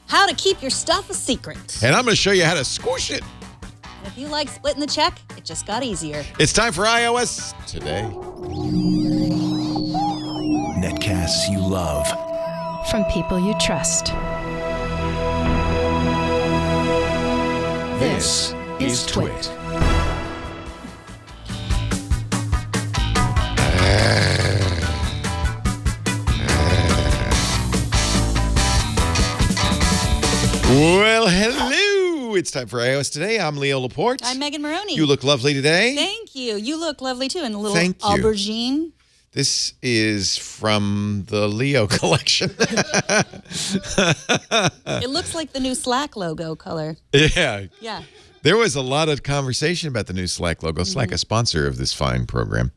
how to keep your stuff a secret. And I'm going to show you how to squish it. And if you like splitting the check, it just got easier. It's time for iOS Today. Netcasts you love. From people you trust. This is Twit. Well, hello. It's time for iOS Today. I'm Leo Laporte. I'm Megan Morrone. You look lovely today. Thank you. You look lovely, too, in a little Thank you. aubergine. This is from the Leo collection. It looks like the new Slack logo color. Yeah. Yeah. There was a lot of conversation about the new Slack logo. Slack, a sponsor of this fine program.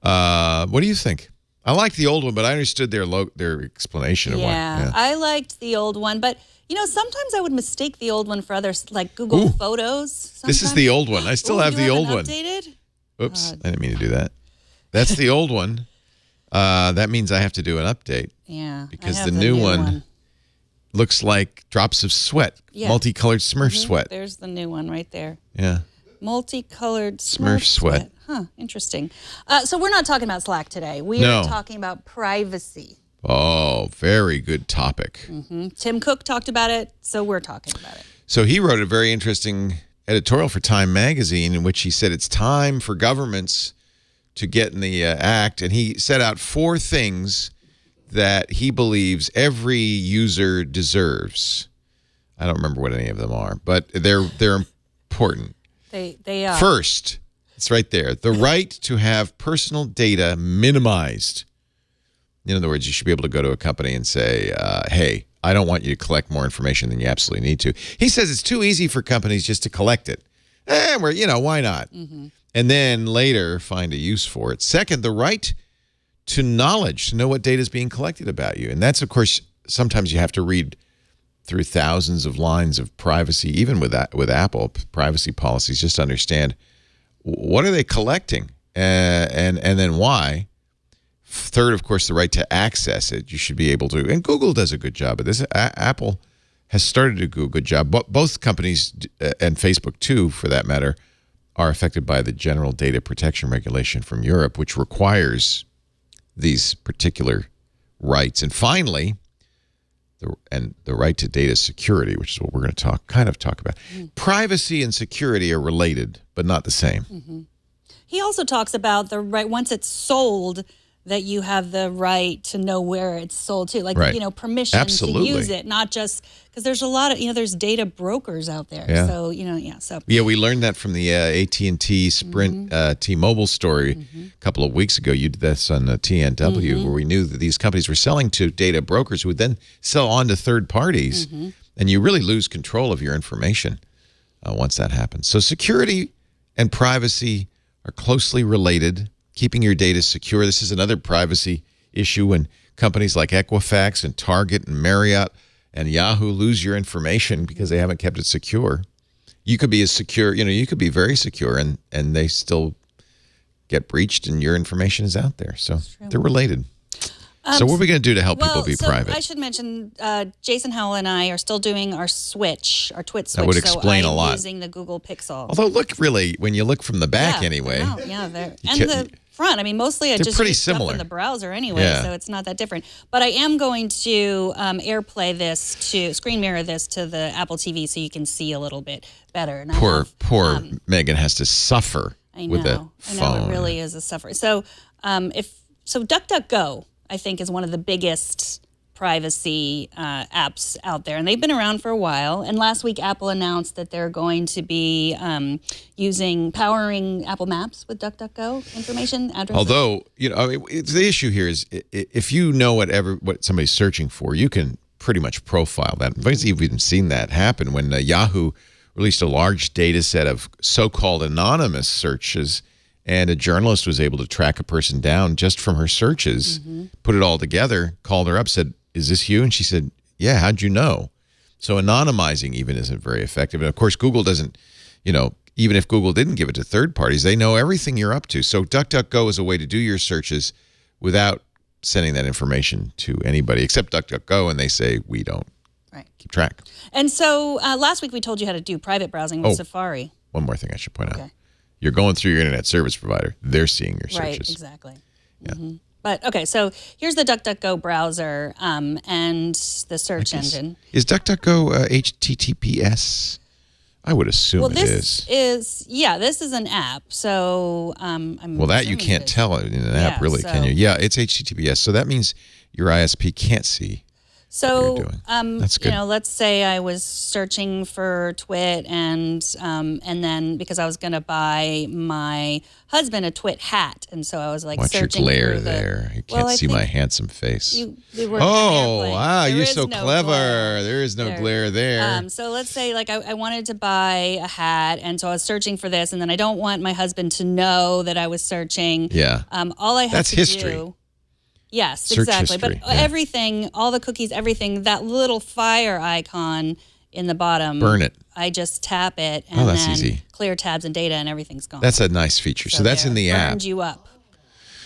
What do you think? I liked the old one, but I understood their explanation of why. Yeah, I liked the old one, but you know, sometimes I would mistake the old one for others, like Google Photos. Sometimes. This is the old one. I still have the old one. Updated? Oops, I didn't mean to do that. That's the old one. That means I have to do an update. Yeah, because the new one looks like drops of sweat, multicolored Smurf sweat. There's the new one right there. Yeah. Multicolored Smurf sweat. Huh, interesting. So we're not talking about Slack today. We are talking about privacy. Oh, very good topic. Tim Cook talked about it, so we're talking about it. So he wrote a very interesting editorial for Time magazine in which he said it's time for governments to get in the act, and he set out 4 things that he believes every user deserves. I don't remember what any of them are, but they're important. They are. First, it's right there. The right to have personal data minimized. In other words, you should be able to go to a company and say, hey, I don't want you to collect more information than you absolutely need to. He says it's too easy for companies just to collect it. Why not? And then later find a use for it. Second, the right to knowledge, to know what data is being collected about you. And that's, of course, sometimes you have to read through thousands of lines of privacy, even with Apple privacy policies, just to understand what are they collecting and then why. Third, of course, the right to access it. You should be able to, and Google does a good job of this. Apple has started to do a good job. Both companies, and Facebook too, for that matter, are affected by the General Data Protection Regulation from Europe, which requires these particular rights. And finally, the right to data security, which is what we're going to talk about. Privacy and security are related, but not the same. He also talks about the right, once it's sold, that you have the right to know where it's sold to, like, permission to use it, not just, because there's a lot of, there's data brokers out there. Yeah. So, Yeah, we learned that from the AT&T Sprint T-Mobile story a couple of weeks ago. You did this on TNW, where we knew that these companies were selling to data brokers who would then sell on to third parties, and you really lose control of your information once that happens. So security and privacy are closely related. Keeping your data secure. This is another privacy issue when companies like Equifax and Target and Marriott and Yahoo lose your information because they haven't kept it secure. You could be as secure, you could be very secure and they still get breached and your information is out there. So they're related. So what are we going to do to help people be private? I should mention, Jason Howell and I are still doing our switch, our Twit switch. That would explain a lot. Using the Google Pixel. Although, look, really, when you look from the back anyway. And the front. I mean, mostly I just use stuff in the browser anyway, so it's not that different. But I am going to screen mirror this to the Apple TV so you can see a little bit better. And poor Megan has to suffer with a phone. I know, it really is a suffering. So DuckDuckGo, I think, is one of the biggest privacy apps out there, and they've been around for a while. And last week, Apple announced that they're going to be powering Apple Maps with DuckDuckGo information addresses. Although, the issue here is if you know what somebody's searching for, you can pretty much profile that. We've even seen that happen when Yahoo released a large data set of so-called anonymous searches. And a journalist was able to track a person down just from her searches, put it all together, called her up, said, "Is this you?" And she said, "Yeah, how'd you know?" So anonymizing even isn't very effective. And of course, Google doesn't, even if Google didn't give it to third parties, they know everything you're up to. So DuckDuckGo is a way to do your searches without sending that information to anybody except DuckDuckGo, and they say, we don't Right. Keep track. And so last week we told you how to do private browsing with Safari. One more thing I should point out. You're going through your internet service provider. They're seeing your searches. Right, exactly. Yeah. But, okay, so here's the DuckDuckGo browser and the search engine. Is DuckDuckGo HTTPS? I would assume it is. This is an app. So well, that you can't tell it in an app, really, can you? Yeah, it's HTTPS. So that means your ISP can't see. So, That's good. Let's say I was searching for Twit and then because I was going to buy my husband a Twit hat. And so I was like searching. Watch your glare there. You can't see my handsome face. Wow, you're so clever. Glare. There is no glare there. So let's say like I wanted to buy a hat. And so I was searching for this. And then I don't want my husband to know that I was searching. Yeah. All I have to history. do. Yes, Search exactly. history, But everything, all the cookies, everything, that little fire icon in the bottom. Burn it. I just tap it and that's then easy. Clear tabs and data and everything's gone. That's a nice feature. So that's in the app. Burned you up.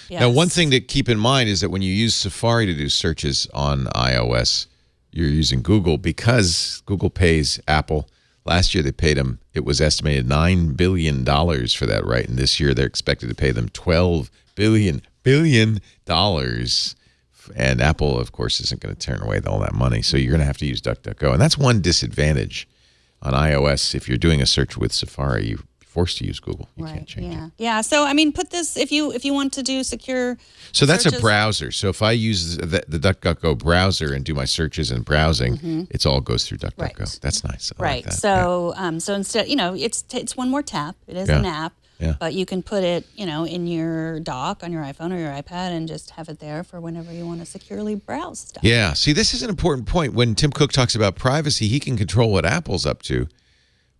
Yes. Now, one thing to keep in mind is that when you use Safari to do searches on iOS, you're using Google because Google pays Apple. Last year they paid them, it was estimated $9 billion for that, right? And this year they're expected to pay them $12 billion. And Apple, of course, isn't going to turn away all that money. So you're going to have to use DuckDuckGo. And that's one disadvantage on iOS. If you're doing a search with Safari, you're forced to use Google. You can't change it. Yeah. So, I mean, put this, if you want to do secure So that's searches. a browser. So if I use the DuckDuckGo browser and do my searches and browsing, it all goes through DuckDuckGo. Right. That's nice. I right. like that. So, so instead, it's one more tap. It is an app. Yeah. But you can put it, in your dock on your iPhone or your iPad and just have it there for whenever you want to securely browse stuff. Yeah. See, this is an important point. When Tim Cook talks about privacy, he can control what Apple's up to.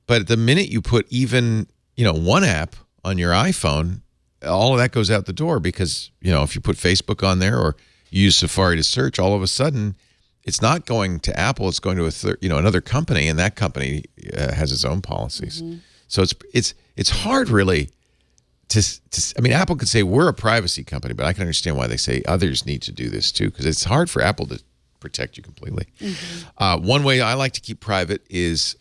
But the minute you put even, one app on your iPhone, all of that goes out the door because, if you put Facebook on there or you use Safari to search, all of a sudden it's not going to Apple. It's going to another company, and that company has its own policies. So it's hard really I mean, Apple could say we're a privacy company, but I can understand why they say others need to do this too, because it's hard for Apple to protect you completely. One way I like to keep private is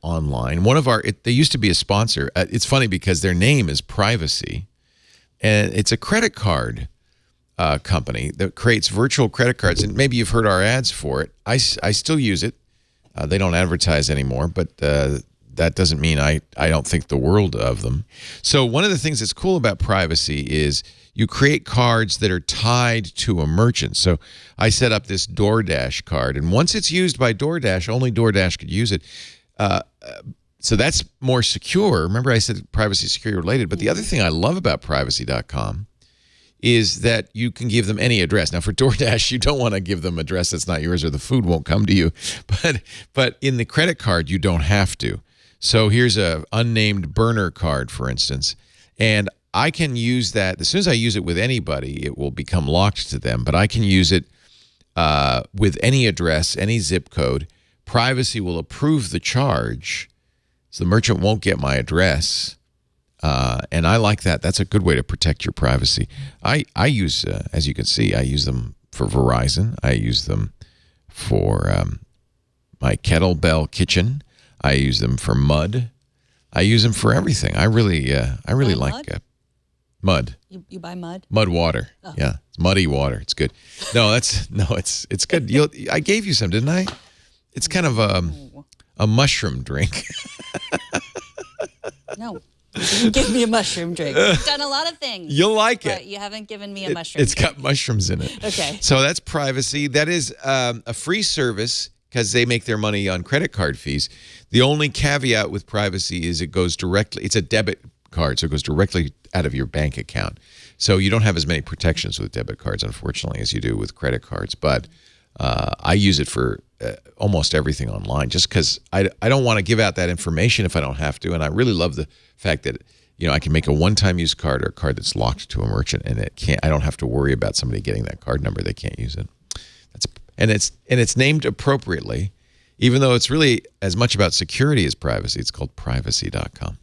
online. They used to be a sponsor. It's funny because their name is Privacy, and it's a credit card company that creates virtual credit cards, and maybe you've heard our ads for it. I still use it. They don't advertise anymore, but that doesn't mean I don't think the world of them. So one of the things that's cool about Privacy is you create cards that are tied to a merchant. So I set up this DoorDash card, and once it's used by DoorDash, only DoorDash could use it. So that's more secure. Remember I said privacy is security related, but the other thing I love about privacy.com is that you can give them any address. Now, for DoorDash, you don't want to give them an address that's not yours or the food won't come to you. But in the credit card, you don't have to. So here's a unnamed burner card, for instance, and I can use that. As soon as I use it with anybody, it will become locked to them, but I can use it with any address, any zip code. Privacy will approve the charge, so the merchant won't get my address. And I like that. That's a good way to protect your privacy. I use, as you can see, I use them for Verizon. I use them for my kettlebell kitchen. I use them for mud. I use them for everything. I really like mud. You buy mud? Mud water. Oh. Yeah, it's muddy water. It's good. It's good. I gave you some, didn't I? It's kind of a mushroom drink. No. You didn't give me a mushroom drink. You've done a lot of things. You'll like it. But you haven't given me a mushroom It's drink. got mushrooms in it. Okay. So that's Privacy. That is a free service because they make their money on credit card fees. The only caveat with Privacy is it goes directly, it's a debit card, so it goes directly out of your bank account. So you don't have as many protections with debit cards, unfortunately, as you do with credit cards. But I use it for almost everything online just because I don't want to give out that information if I don't have to. And I really love the fact that I can make a one-time use card or a card that's locked to a merchant, and I don't have to worry about somebody getting that card number. They can't use it. It's named appropriately, even though it's really as much about security as privacy. It's called privacy.com.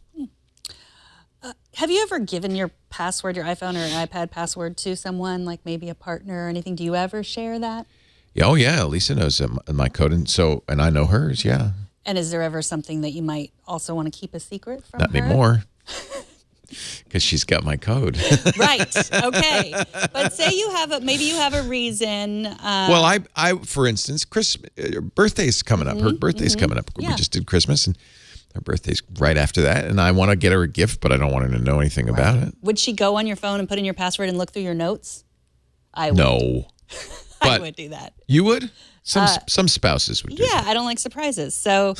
Have you ever given your password, your iPhone or iPad password to someone, like maybe a partner or anything? Do you ever share that? Oh, yeah. Lisa knows my code, and I know hers, yeah. And is there ever something that you might also want to keep a secret from Not her? anymore. Because she's got my code. Right. Okay. But say maybe you have a reason. Well, I for instance, birthday's coming up. Her birthday's coming up. Yeah. We just did Christmas, and her birthday's right after that. And I want to get her a gift, but I don't want her to know anything about it. Would she go on your phone and put in your password and look through your notes? I would. No. I would do that. You would? Some spouses would do that. Yeah, I don't like surprises. So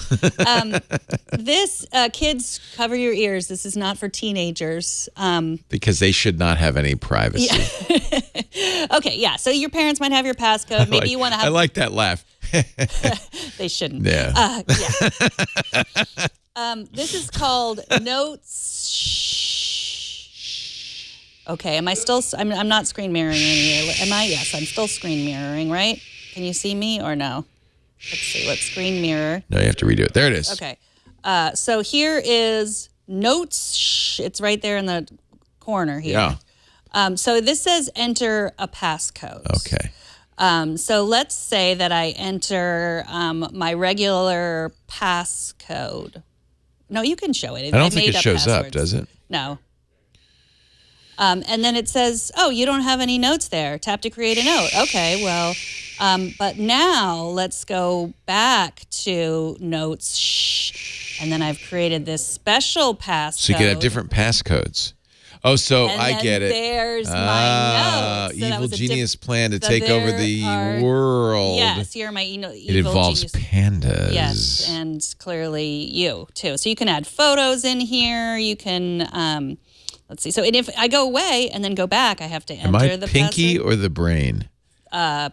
this, kids, cover your ears. This is not for teenagers. Because they should not have any privacy. Yeah. Okay, yeah. So your parents might have your passcode. Maybe you want to have... I like that laugh. They shouldn't. Yeah. This is called Notes. Okay, am I still... I'm not screen mirroring anyway. Am I? Yes, I'm still screen mirroring, right? Can you see me or no? Let's see. Let's screen mirror. No, you have to redo it. There it is. Okay. So here is Notes. It's right there in the corner here. Yeah. So this says enter a passcode. Okay. So let's say that I enter my regular passcode. No, you can show it. I don't think it shows up, does it? No. And then it says, oh, you don't have any notes there. Tap to create a note. Okay, well, but now let's go back to notes. And then I've created this special passcode. So you can have different passcodes. Oh, so and I get it. There's my notes. So evil genius plan to take over the world. Yes, you're my evil It involves genius. pandas. Yes, and clearly you too. So you can add photos in here. You can, let's see. So if I go away and then go back, I have to enter Am I the pinky password. or the brain?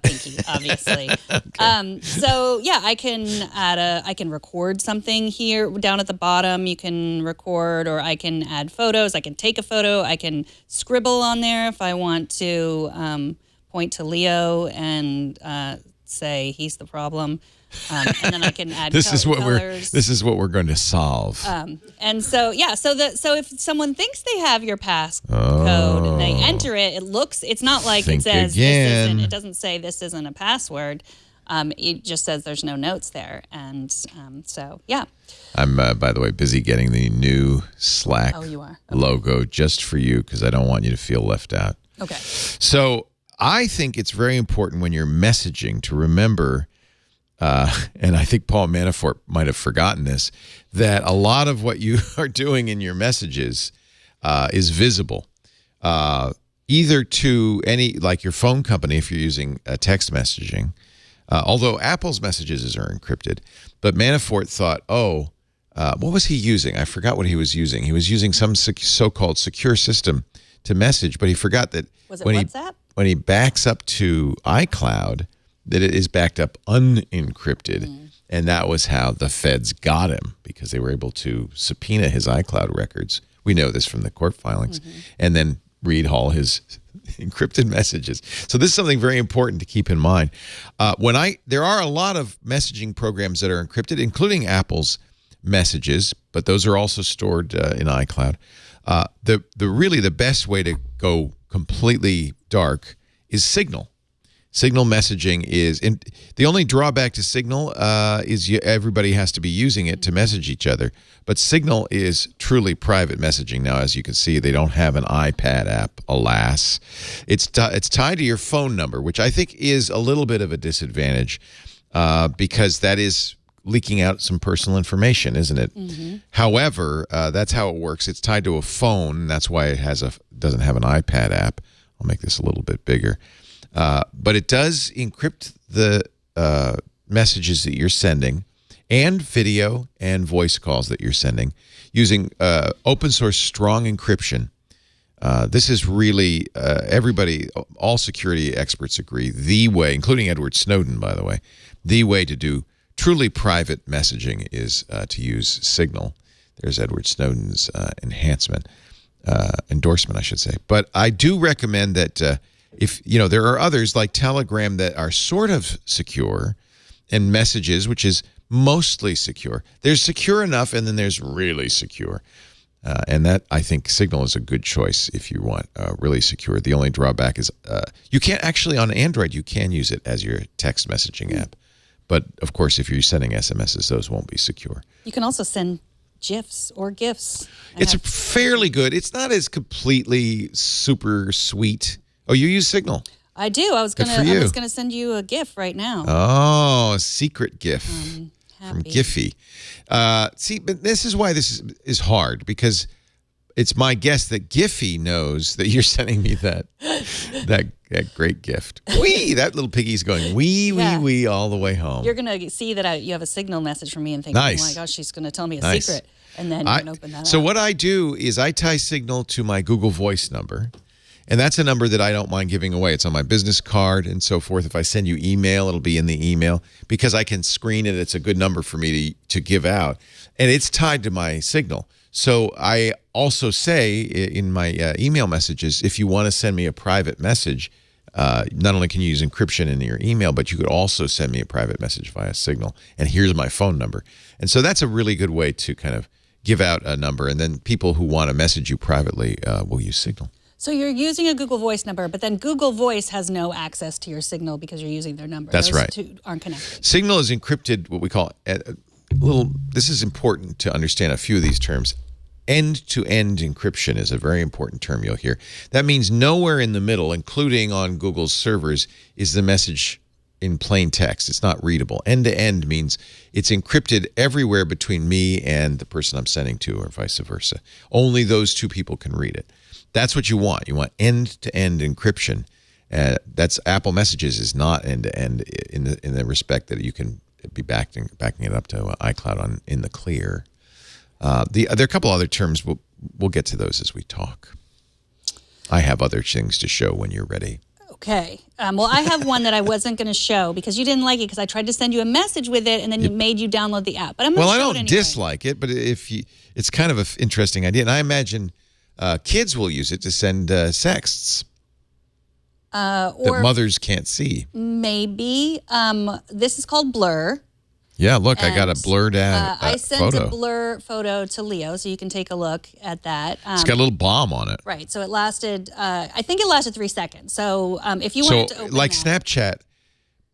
Pinky, obviously. Okay. So yeah, I can record something here down at the bottom. You can record, or I can add photos. I can take a photo. I can scribble on there if I want to point to Leo and say he's the problem. And then I can add This is what colors. This is what we're going to solve. And so yeah, so if someone thinks they have your passcode and they enter it, it's not like it says again. it doesn't say this isn't a password. It just says there's no notes there, and so yeah. I'm by the way busy getting the new Slack logo just for you because I don't want you to feel left out. Okay. So I think it's very important when you're messaging to remember. And I think Paul Manafort might have forgotten this, that a lot of what you are doing in your messages is visible, either to like your phone company if you're using text messaging, although Apple's messages are encrypted. But Manafort thought, what was he using? I forgot what he was using. He was using some so-called secure system to message, but he forgot that when he backs up to iCloud, that it is backed up unencrypted. And that was how the feds got him, because they were able to subpoena his iCloud records. We know this from the court filings. And then read all his encrypted messages. So this is something very important to keep in mind. There are a lot of messaging programs that are encrypted, including Apple's messages, but those are also stored in iCloud. The best way to go completely dark is Signal. Signal messaging is, the only drawback to Signal is everybody has to be using it to message each other. But Signal is truly private messaging. Now, as you can see, they don't have an iPad app, alas. It's tied to your phone number, which I think is a little bit of a disadvantage because that is leaking out some personal information, isn't it? However, that's how it works. It's tied to a phone. That's why it doesn't have an iPad app. I'll make this a little bit bigger. But it does encrypt the messages that you're sending and video and voice calls that you're sending using open source strong encryption. This is really, all security experts agree, the way, including Edward Snowden, by the way, the way to do truly private messaging is to use Signal. There's Edward Snowden's endorsement, I should say. But I do recommend that if there are others like Telegram that are sort of secure, and Messages, which is mostly secure. There's secure enough, and then there's really secure. And that, I think, Signal is a good choice if you want really secure. The only drawback is you can't actually, on Android, you can use it as your text messaging app. But, of course, if you're sending SMSs, those won't be secure. You can also send GIFs or GIFs. It's fairly good. It's not as completely super sweet. Oh, you use Signal? I do. I was gonna send you a GIF right now. Oh, a secret GIF from Giphy. See, but this is why this is hard, because it's my guess that Giphy knows that you're sending me that great gift. Wee! That little piggy's going wee, wee, wee all the way home. You're going to see that you have a Signal message from me and think, nice. Oh my gosh, she's going to tell me a secret. And then you can open that up. So what I do is I tie Signal to my Google Voice number. And that's a number that I don't mind giving away. It's on my business card and so forth. If I send you email, it'll be in the email because I can screen it. It's a good number for me to give out. And it's tied to my Signal. So I also say in my email messages, if you want to send me a private message, not only can you use encryption in your email, but you could also send me a private message via Signal. And here's my phone number. And so that's a really good way to kind of give out a number. And then people who want to message you privately will use Signal. So you're using a Google Voice number, but then Google Voice has no access to your Signal because you're using their number. That's right. Those two aren't connected. Signal is encrypted, what we call this is important to understand a few of these terms. End-to-end encryption is a very important term you'll hear. That means nowhere in the middle, including on Google's servers, is the message in plain text. It's not readable. End-to-end means it's encrypted everywhere between me and the person I'm sending to, or vice versa. Only those two people can read it. That's what you want. You want end-to-end encryption. That's Apple Messages is not end-to-end in the respect that you can be backing it up to iCloud in the clear. There are a couple other terms. We'll get to those as we talk. I have other things to show when you're ready. Okay. Well, I have one that I wasn't going to show because you didn't like it because I tried to send you a message with it and then you made you download the app. But I'm going to show it anyway. I don't dislike it, but it's kind of an interesting idea. And I imagine kids will use it to send sexts that mothers can't see. Maybe. This is called Blur. Yeah, look, I got a blurred out I sent a blur photo to Leo, so you can take a look at that. It's got a little bomb on it. Right, so it lasted, I think it lasted 3 seconds. So if you wanted to open like that, Snapchat,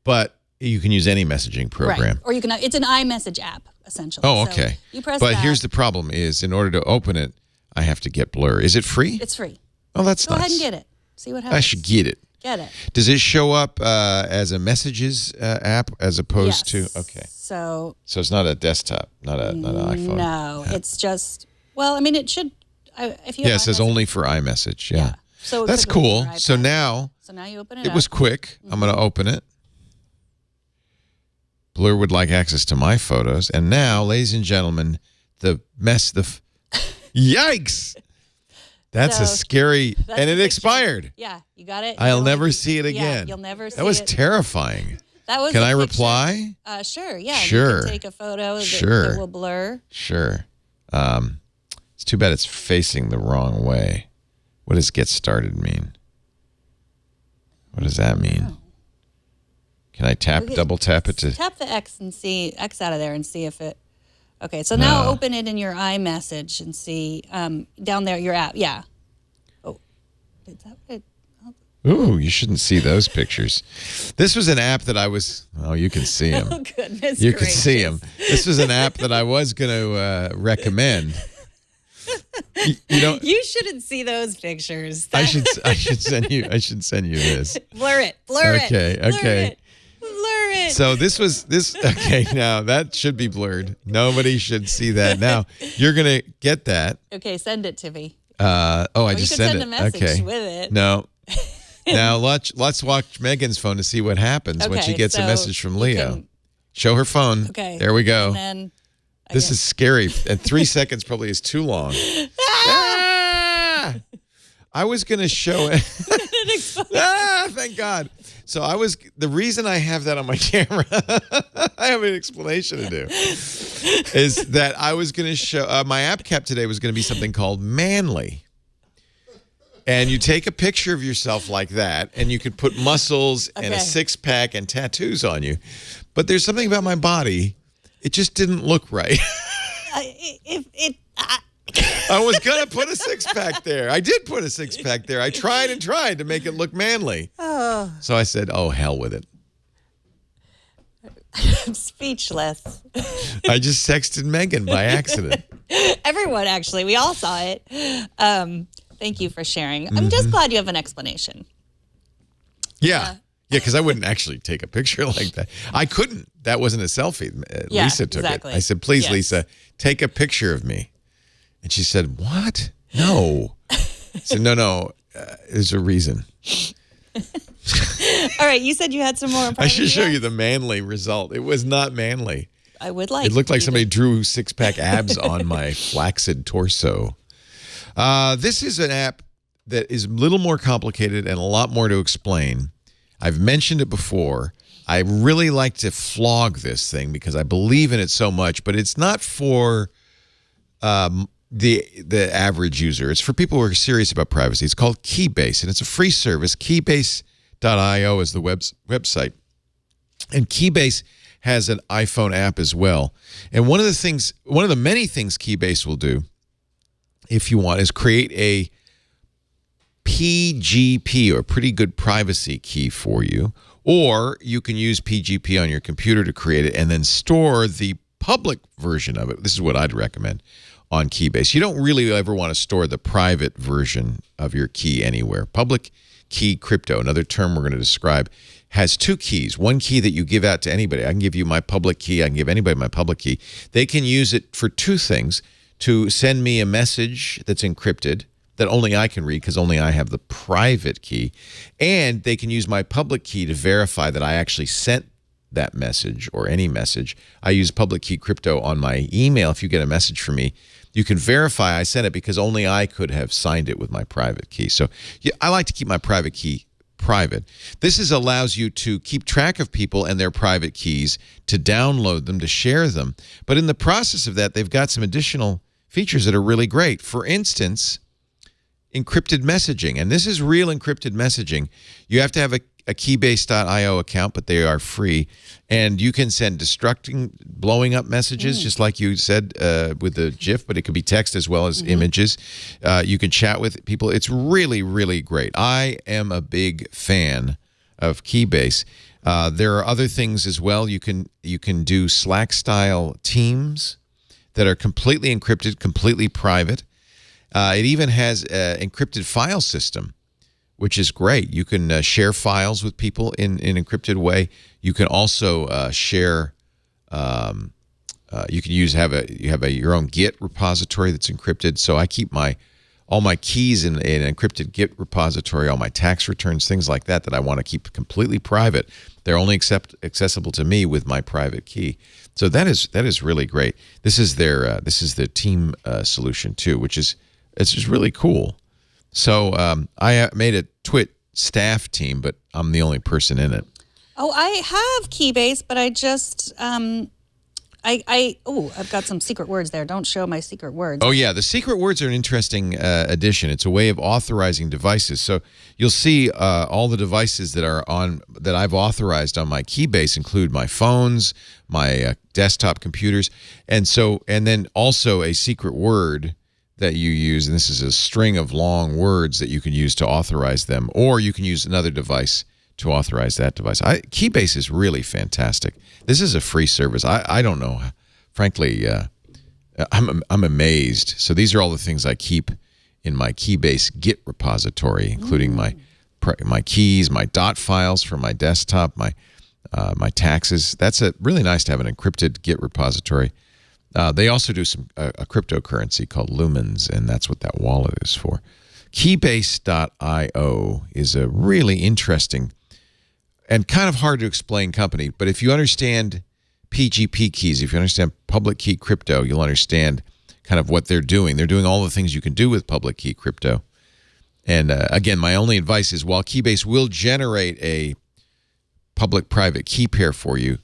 but you can use any messaging program. Right. Or you can, it's an iMessage app, essentially. Oh, okay. So you press but that. Here's the problem is, in order to open it, I have to get Blur. Is it free? It's free. Oh, that's Go nice. Go ahead and get it. See what happens. I should get it. Get it. Does it show up as a messages app as opposed to? Okay. So it's not a desktop, not an iPhone. No, it's just. Well, I mean, it should. If you. Yeah, it says only for iMessage. Yeah. So that's cool. So now. So now you open it. It was quick. I'm going to open it. Blur would like access to my photos, and now, ladies and gentlemen, yikes. That's a scary, and it expired. Yeah, you got it. I'll never see it again. Yeah, you'll never see it. That was terrifying. That was. Can I reply? Sure. Yeah. Sure. You can take a photo that will blur. Sure. It's too bad it's facing the wrong way. What does get started mean? What does that mean? Can I double tap it to? Tap the X and see X out of there and see if it. Okay, so now open it in your iMessage and see down there your app. Yeah. Oh, is that what it? Ooh, you shouldn't see those pictures. This was an app that I was. Oh, you can see them. Oh, goodness You can see them. This was an app that I was going to recommend. You shouldn't see those pictures. I should send you. I should send you this. Blur it. Blur it. Okay. Blur it. So this. Okay, now that should be blurred. Nobody should see that. Now you're gonna get that. Okay, send it to me. I just sent it. You can send a message with it. No. Now let's watch Megan's phone to see what happens when she gets a message from Leo. Show her phone. Okay. There we go. And then, this is scary. And 3 seconds probably is too long. I was going to show it. Thank God. So the reason I have that on my camera, I have an explanation to do, is that I was going to show, my app cap today was going to be something called Manly. And you take a picture of yourself like that, and you could put muscles and a six-pack and tattoos on you. But there's something about my body, it just didn't look right. I was going to put a six-pack there. I did put a six-pack there. I tried and tried to make it look manly. Oh. So I said, oh, hell with it. I'm speechless. I just texted Megan by accident. Everyone, actually. We all saw it. Thank you for sharing. I'm just glad you have an explanation. Yeah. Yeah, because I wouldn't actually take a picture like that. I couldn't. That wasn't a selfie. Lisa took it. I said, please, Lisa, take a picture of me. And she said, what? No. I said, no, there's a reason. All right, you said you had some more. I should show you the manly result. It was not manly. I would like. It looked like somebody drew six-pack abs on my flaccid torso. This is an app that is a little more complicated and a lot more to explain. I've mentioned it before. I really like to flog this thing because I believe in it so much, but it's not for the average user. It's for people who are serious about privacy. It's called Keybase, and it's a free service. Keybase.io is the website. And Keybase has an iPhone app as well. And one of the many things Keybase will do, if you want, is create a PGP, or pretty good privacy key for you. Or you can use PGP on your computer to create it and then store the public version of it. This is what I'd recommend on Keybase. You don't really ever want to store the private version of your key anywhere. Public key crypto, another term we're going to describe, has two keys. One key that you give out to anybody. I can give you my public key. I can give anybody my public key. They can use it for two things: to send me a message that's encrypted that only I can read because only I have the private key. And they can use my public key to verify that I actually sent that message or any message. I use public key crypto on my email. If you get a message from me, you can verify I sent it because only I could have signed it with my private key. So yeah, I like to keep my private key private. This allows you to keep track of people and their private keys, to download them, to share them. But in the process of that, they've got some additional features that are really great. For instance, encrypted messaging. And this is real encrypted messaging. You have to have a Keybase.io account, but they are free. And you can send blowing up messages, just like you said with the GIF, but it could be text as well as images. You can chat with people. It's really, really great. I am a big fan of Keybase. There are other things as well. You can do Slack-style teams that are completely encrypted, completely private. It even has an encrypted file system, which is great. You can share files with people in an encrypted way. You can also share. You can have your own Git repository that's encrypted. So I keep all my keys in an encrypted Git repository, all my tax returns, things like that I want to keep completely private. They're only accessible to me with my private key. So that is really great. This is their team solution too, which is really cool. So I made a Twit staff team, but I'm the only person in it. Oh, I have Keybase, but I just I've got some secret words there. Don't show my secret words. Oh yeah, the secret words are an interesting addition. It's a way of authorizing devices. So you'll see all the devices that I've authorized on my Keybase include my phones, my desktop computers, and then also a secret word that you use, and this is a string of long words that you can use to authorize them, or you can use another device to authorize that device. Keybase is really fantastic. This is a free service. I don't know, frankly, I'm amazed. So these are all the things I keep in my Keybase Git repository, including my keys, my dot files for my desktop, my taxes. That's really nice to have an encrypted Git repository. They also do a cryptocurrency called Lumens, and that's what that wallet is for. Keybase.io is a really interesting and kind of hard to explain company, but if you understand PGP keys, if you understand public key crypto, you'll understand kind of what they're doing. They're doing all the things you can do with public key crypto. And again, my only advice is while Keybase will generate a public-private key pair for you,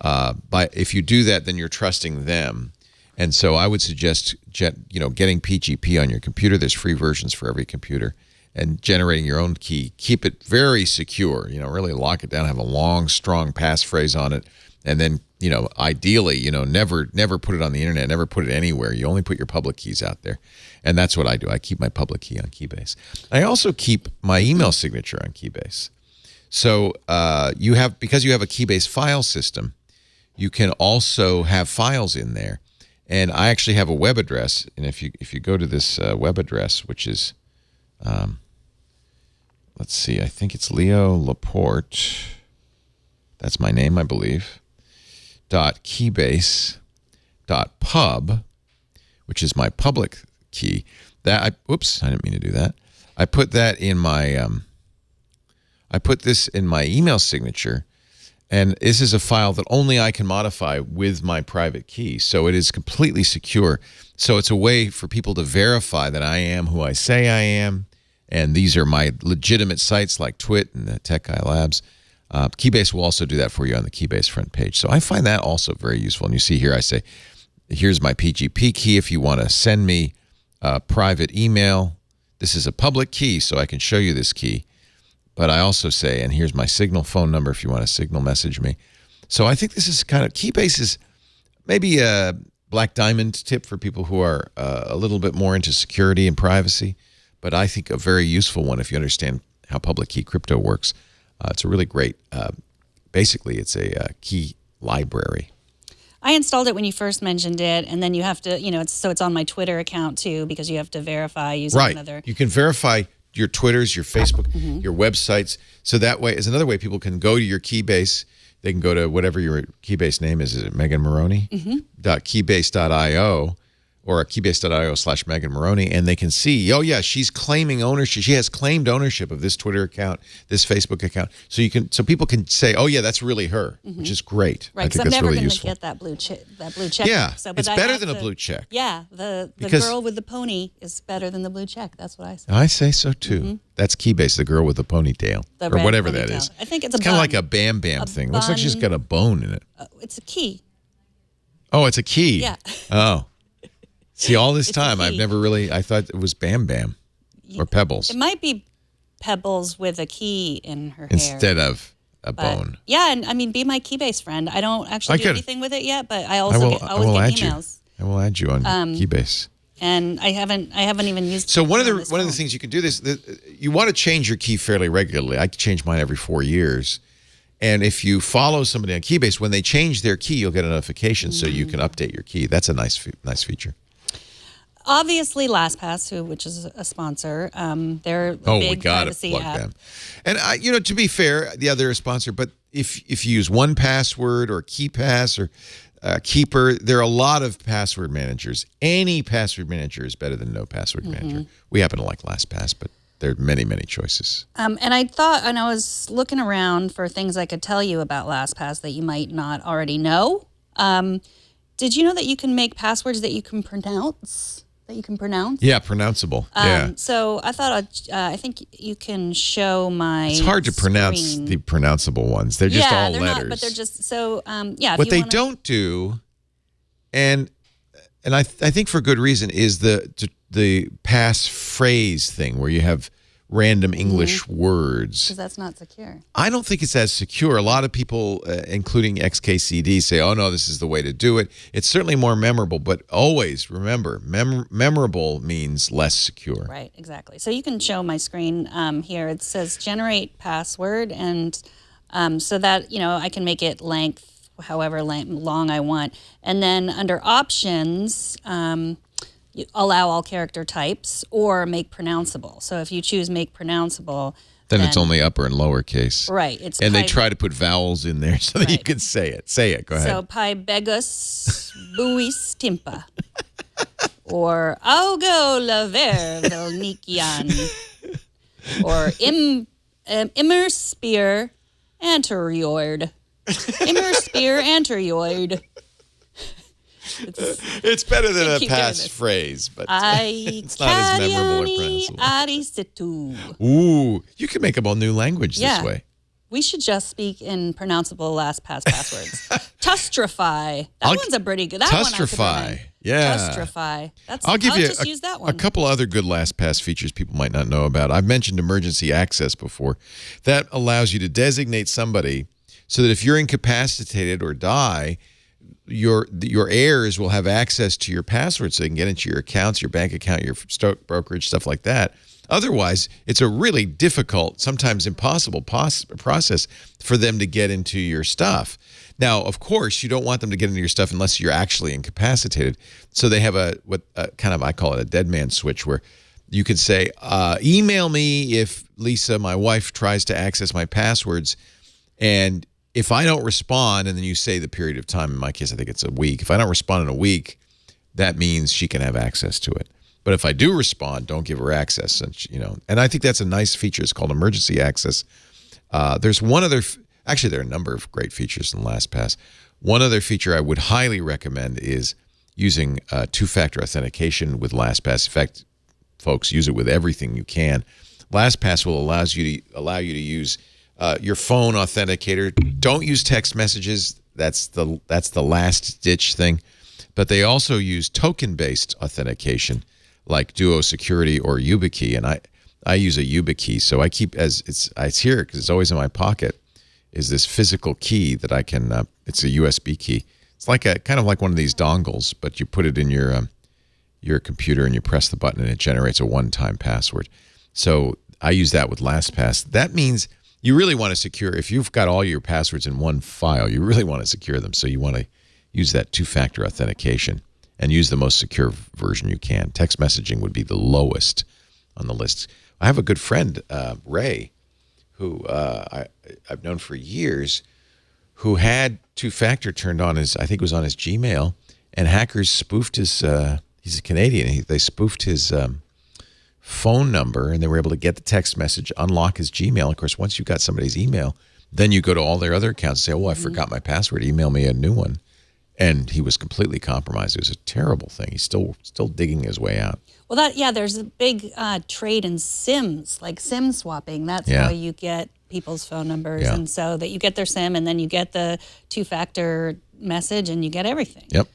if you do that, then you're trusting them. And so I would suggest getting PGP on your computer. There's free versions for every computer. And generating your own key. Keep it very secure. Really lock it down, have a long, strong passphrase on it, and then ideally, never put it on the internet, never put it anywhere. You only put your public keys out there. And that's what I do. I keep my public key on Keybase. I also keep my email signature on Keybase. So because you have a Keybase file system, you can also have files in there. And I actually have a web address. And if you go to this web address, which is, let's see, I think it's Leo Laporte. That's my name, I believe. .keybase.pub, which is my public key. Oops, I didn't mean to do that. I put that in my I put this in my email signature, and this is a file that only I can modify with my private key. So it is completely secure. So it's a way for people to verify that I am who I say I am, and these are my legitimate sites like Twit and the Tech Guy Labs. Keybase will also do that for you on the Keybase front page. So I find that also very useful. And you see here I say, here's my PGP key if you want to send me a private email. This is a public key, so I can show you this key. But I also say, and here's my Signal phone number if you want to Signal message me. So I think this is Keybase is maybe a Black Diamond tip for people who are a little bit more into security and privacy. But I think a very useful one if you understand how public key crypto works. It's a really great, basically it's a key library. I installed it when you first mentioned it, and then you have to, it's on my Twitter account too, because you have to verify using another. You can verify your Twitters, your Facebook, your websites. So that way is another way people can go to your Keybase. They can go to whatever your Keybase name is. Is it Megan Morrone? .keybase.io or keybase.io/Megan Morrone, and they can see, oh yeah, she's claiming ownership. She has claimed ownership of this Twitter account, this Facebook account. So people can say, oh yeah, that's really her, which is great. Right, because I'm never going to get that blue check. Yeah, so, it's better than a blue check. Yeah, the girl with the pony is better than the blue check. That's what I say. I say so too. That's Keybase, the girl with the ponytail, or whatever that is. I think it's kind of like a Bam Bam thing. Looks like she's got a bone in it. It's a key. Oh, it's a key. Yeah. Oh. See, all this time, I thought it was Bam Bam or Pebbles. It might be Pebbles with a key in her hair. Instead of a bone. Yeah, and I mean, be my Keybase friend. I don't actually do anything with it yet, but I also always get emails. I will add you on Keybase. And I haven't even used it. So one of the things you can do this, you want to change your key fairly regularly. I change mine every 4 years. And if you follow somebody on Keybase, when they change their key, you'll get a notification so you can update your key. That's a nice feature. Obviously, LastPass, which is a sponsor, they're a big privacy app. Them. And to be fair, they're a sponsor. But if you use 1Password or KeyPass or Keeper, there are a lot of password managers. Any password manager is better than no password manager. We happen to like LastPass, but there are many, many choices. And I was looking around for things I could tell you about LastPass that you might not already know. Did you know that you can make passwords that you can pronounce? Yeah, pronounceable. Yeah. So I thought I think you can show my. It's hard to pronounce the pronounceable ones. They're just all letters. Not, but they're just so. Yeah. What they don't do, and I think for good reason, is the passphrase thing where you have random English words. Because that's not secure. I don't think it's as secure. A lot of people, including XKCD, say, oh, no, this is the way to do it. It's certainly more memorable, but always remember, memorable means less secure. Right, exactly. So you can show my screen here. It says generate password, and so that, I can make it length, however long I want. And then under options, you allow all character types or make pronounceable. So if you choose make pronounceable, then it's only upper and lower case. Right. And they try to put vowels in there so that you can say it. Say it. Go ahead. So Pybegus buis timpa. Or Augo laver velnikian. Or immer spear anterioid. Immer spear anterioid. It's better than a passphrase, but it's not as memorable or pronounceable. Ooh, you can make up a new language this way. We should just speak in pronounceable LastPass passwords. Tustrify. That one's a pretty good. Tustrify. Yeah. Tustrify. I'll give you just use that one. A couple other good LastPass features people might not know about. I've mentioned emergency access before. That allows you to designate somebody so that if you're incapacitated or die, your heirs will have access to your password so they can get into your accounts, your bank account, your stock brokerage, stuff like that. Otherwise, it's a really difficult, sometimes impossible process for them to get into your stuff. Now, of course, you don't want them to get into your stuff unless you're actually incapacitated. So they have I call it a dead man switch, where you could say, email me if Lisa, my wife, tries to access my passwords. And if I don't respond, and then you say the period of time, in my case, I think it's a week. If I don't respond in a week, that means she can have access to it. But if I do respond, don't give her access. And I think that's a nice feature. It's called emergency access. There's one other, actually, there are a number of great features in LastPass. One other feature I would highly recommend is using two-factor authentication with LastPass. In fact, folks, use it with everything you can. LastPass will allow you to use your phone authenticator. Don't use text messages. That's the last ditch thing. But they also use token-based authentication, like Duo Security or YubiKey, and I use a YubiKey, so I keep it's here because it's always in my pocket. Is this physical key that I can? It's a USB key. It's like kind of like one of these dongles, but you put it in your computer and you press the button and it generates a one-time password. So I use that with LastPass. That means you really want to secure. If you've got all your passwords in one file, you really want to secure them. So you want to use that two-factor authentication and use the most secure version you can. Text messaging would be the lowest on the list. I have a good friend, Ray, who I've known for years, who had two-factor turned on I think it was on his Gmail, and hackers spoofed his, he's a Canadian, they spoofed his phone number, and they were able to get the text message, unlock his Gmail. Of course, once you got somebody's email, then you go to all their other accounts and say, I forgot my password, email me a new one. And he was completely compromised. It was a terrible thing. He's still digging his way out. Well, there's a big trade in SIMs, like SIM swapping. That's how you get people's phone numbers. And so that you get their SIM and then you get the two-factor message and you get everything. Yep.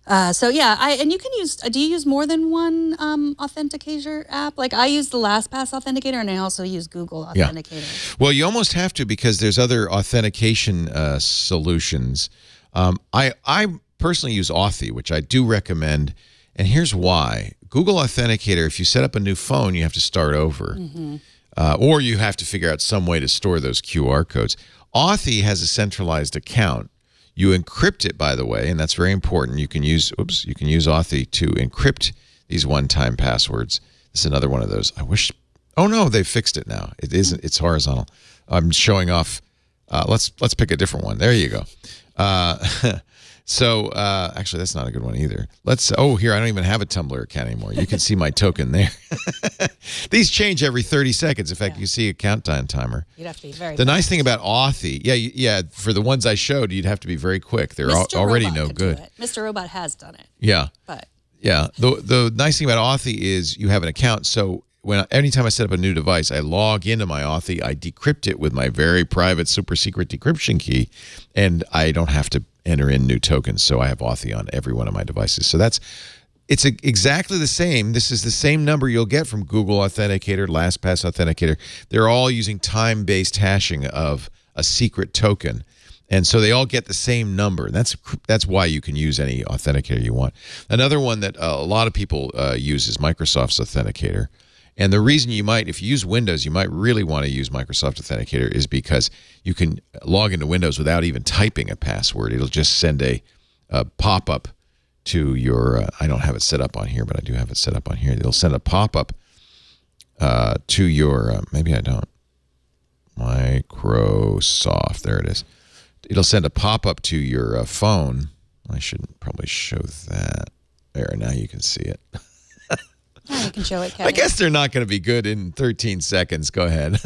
And you can use, do you use more than one authenticator app? Like I use the LastPass authenticator and I also use Google Authenticator. Yeah. Well, you almost have to because there's other authentication solutions. I personally use Authy, which I do recommend, and here's why. Google Authenticator, if you set up a new phone, you have to start over, or you have to figure out some way to store those QR codes. Authy has a centralized account. You encrypt it, by the way, and that's very important. You can use Authy to encrypt these one-time passwords. This is another one of those. Oh no, they fixed it now. It isn't. It's horizontal. I'm showing off. Let's pick a different one. There you go. Actually, that's not a good one either. Here, I don't even have a Tumblr account anymore. You can see my token there. These change every 30 seconds. In fact, you see a countdown timer. You'd have to be very The nice thing about Authy, for the ones I showed, you'd have to be very quick. They're already no good. Mr. Robot has done it. Yeah. But the nice thing about Authy is you have an account, so anytime I set up a new device, I log into my Authy, I decrypt it with my very private, super secret decryption key, and I don't have to enter in new tokens. So I have Authy on every one of my devices. So it's exactly the same. This is the same number you'll get from Google Authenticator, LastPass Authenticator. They're all using time-based hashing of a secret token. And so they all get the same number. That's why you can use any authenticator you want. Another one that a lot of people use is Microsoft's Authenticator. And the reason if you use Windows, you might really want to use Microsoft Authenticator is because you can log into Windows without even typing a password. It'll just send a pop-up to your, I don't have it set up on here, but I do have it set up on here. It'll send a pop-up to your, maybe I don't, Microsoft, there it is. It'll send a pop-up to your phone. I should probably show that. There, now you can see it. Yeah, you can show it, Kevin. I guess they're not going to be good in 13 seconds. Go ahead.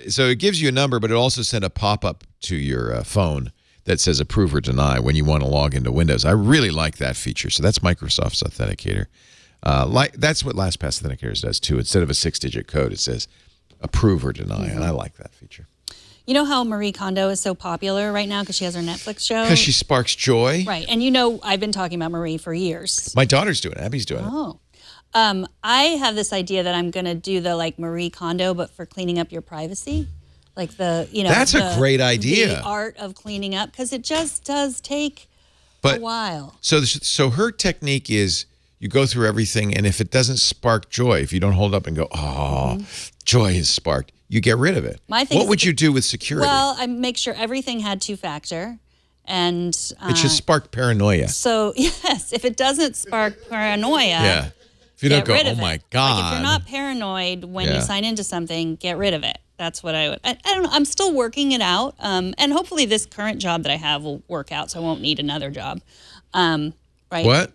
So it gives you a number, but it also sends a pop-up to your phone that says approve or deny when you want to log into Windows. I really like that feature. So that's Microsoft's Authenticator. That's what LastPass Authenticator does too. Instead of a 6-digit code, it says approve or deny, and I like that feature. You know how Marie Kondo is so popular right now because she has her Netflix show? Because she sparks joy. Right. And I've been talking about Marie for years. My daughter's doing it. Abby's doing it. Oh. I have this idea that I'm going to do the Marie Kondo, but for cleaning up your privacy. like the, That's a great idea. The art of cleaning up, because it just does take a while. So her technique is you go through everything, and if it doesn't spark joy, if you don't hold up and go, joy is sparked, you get rid of it. What would you do with security? Well, I make sure everything had two-factor. And it should spark paranoia. So, yes, if it doesn't spark paranoia, if you don't go, oh my God. Like if you're not paranoid when you sign into something, get rid of it. That's what I would. I don't know. I'm still working it out. And hopefully this current job that I have will work out, so I won't need another job. Right? What?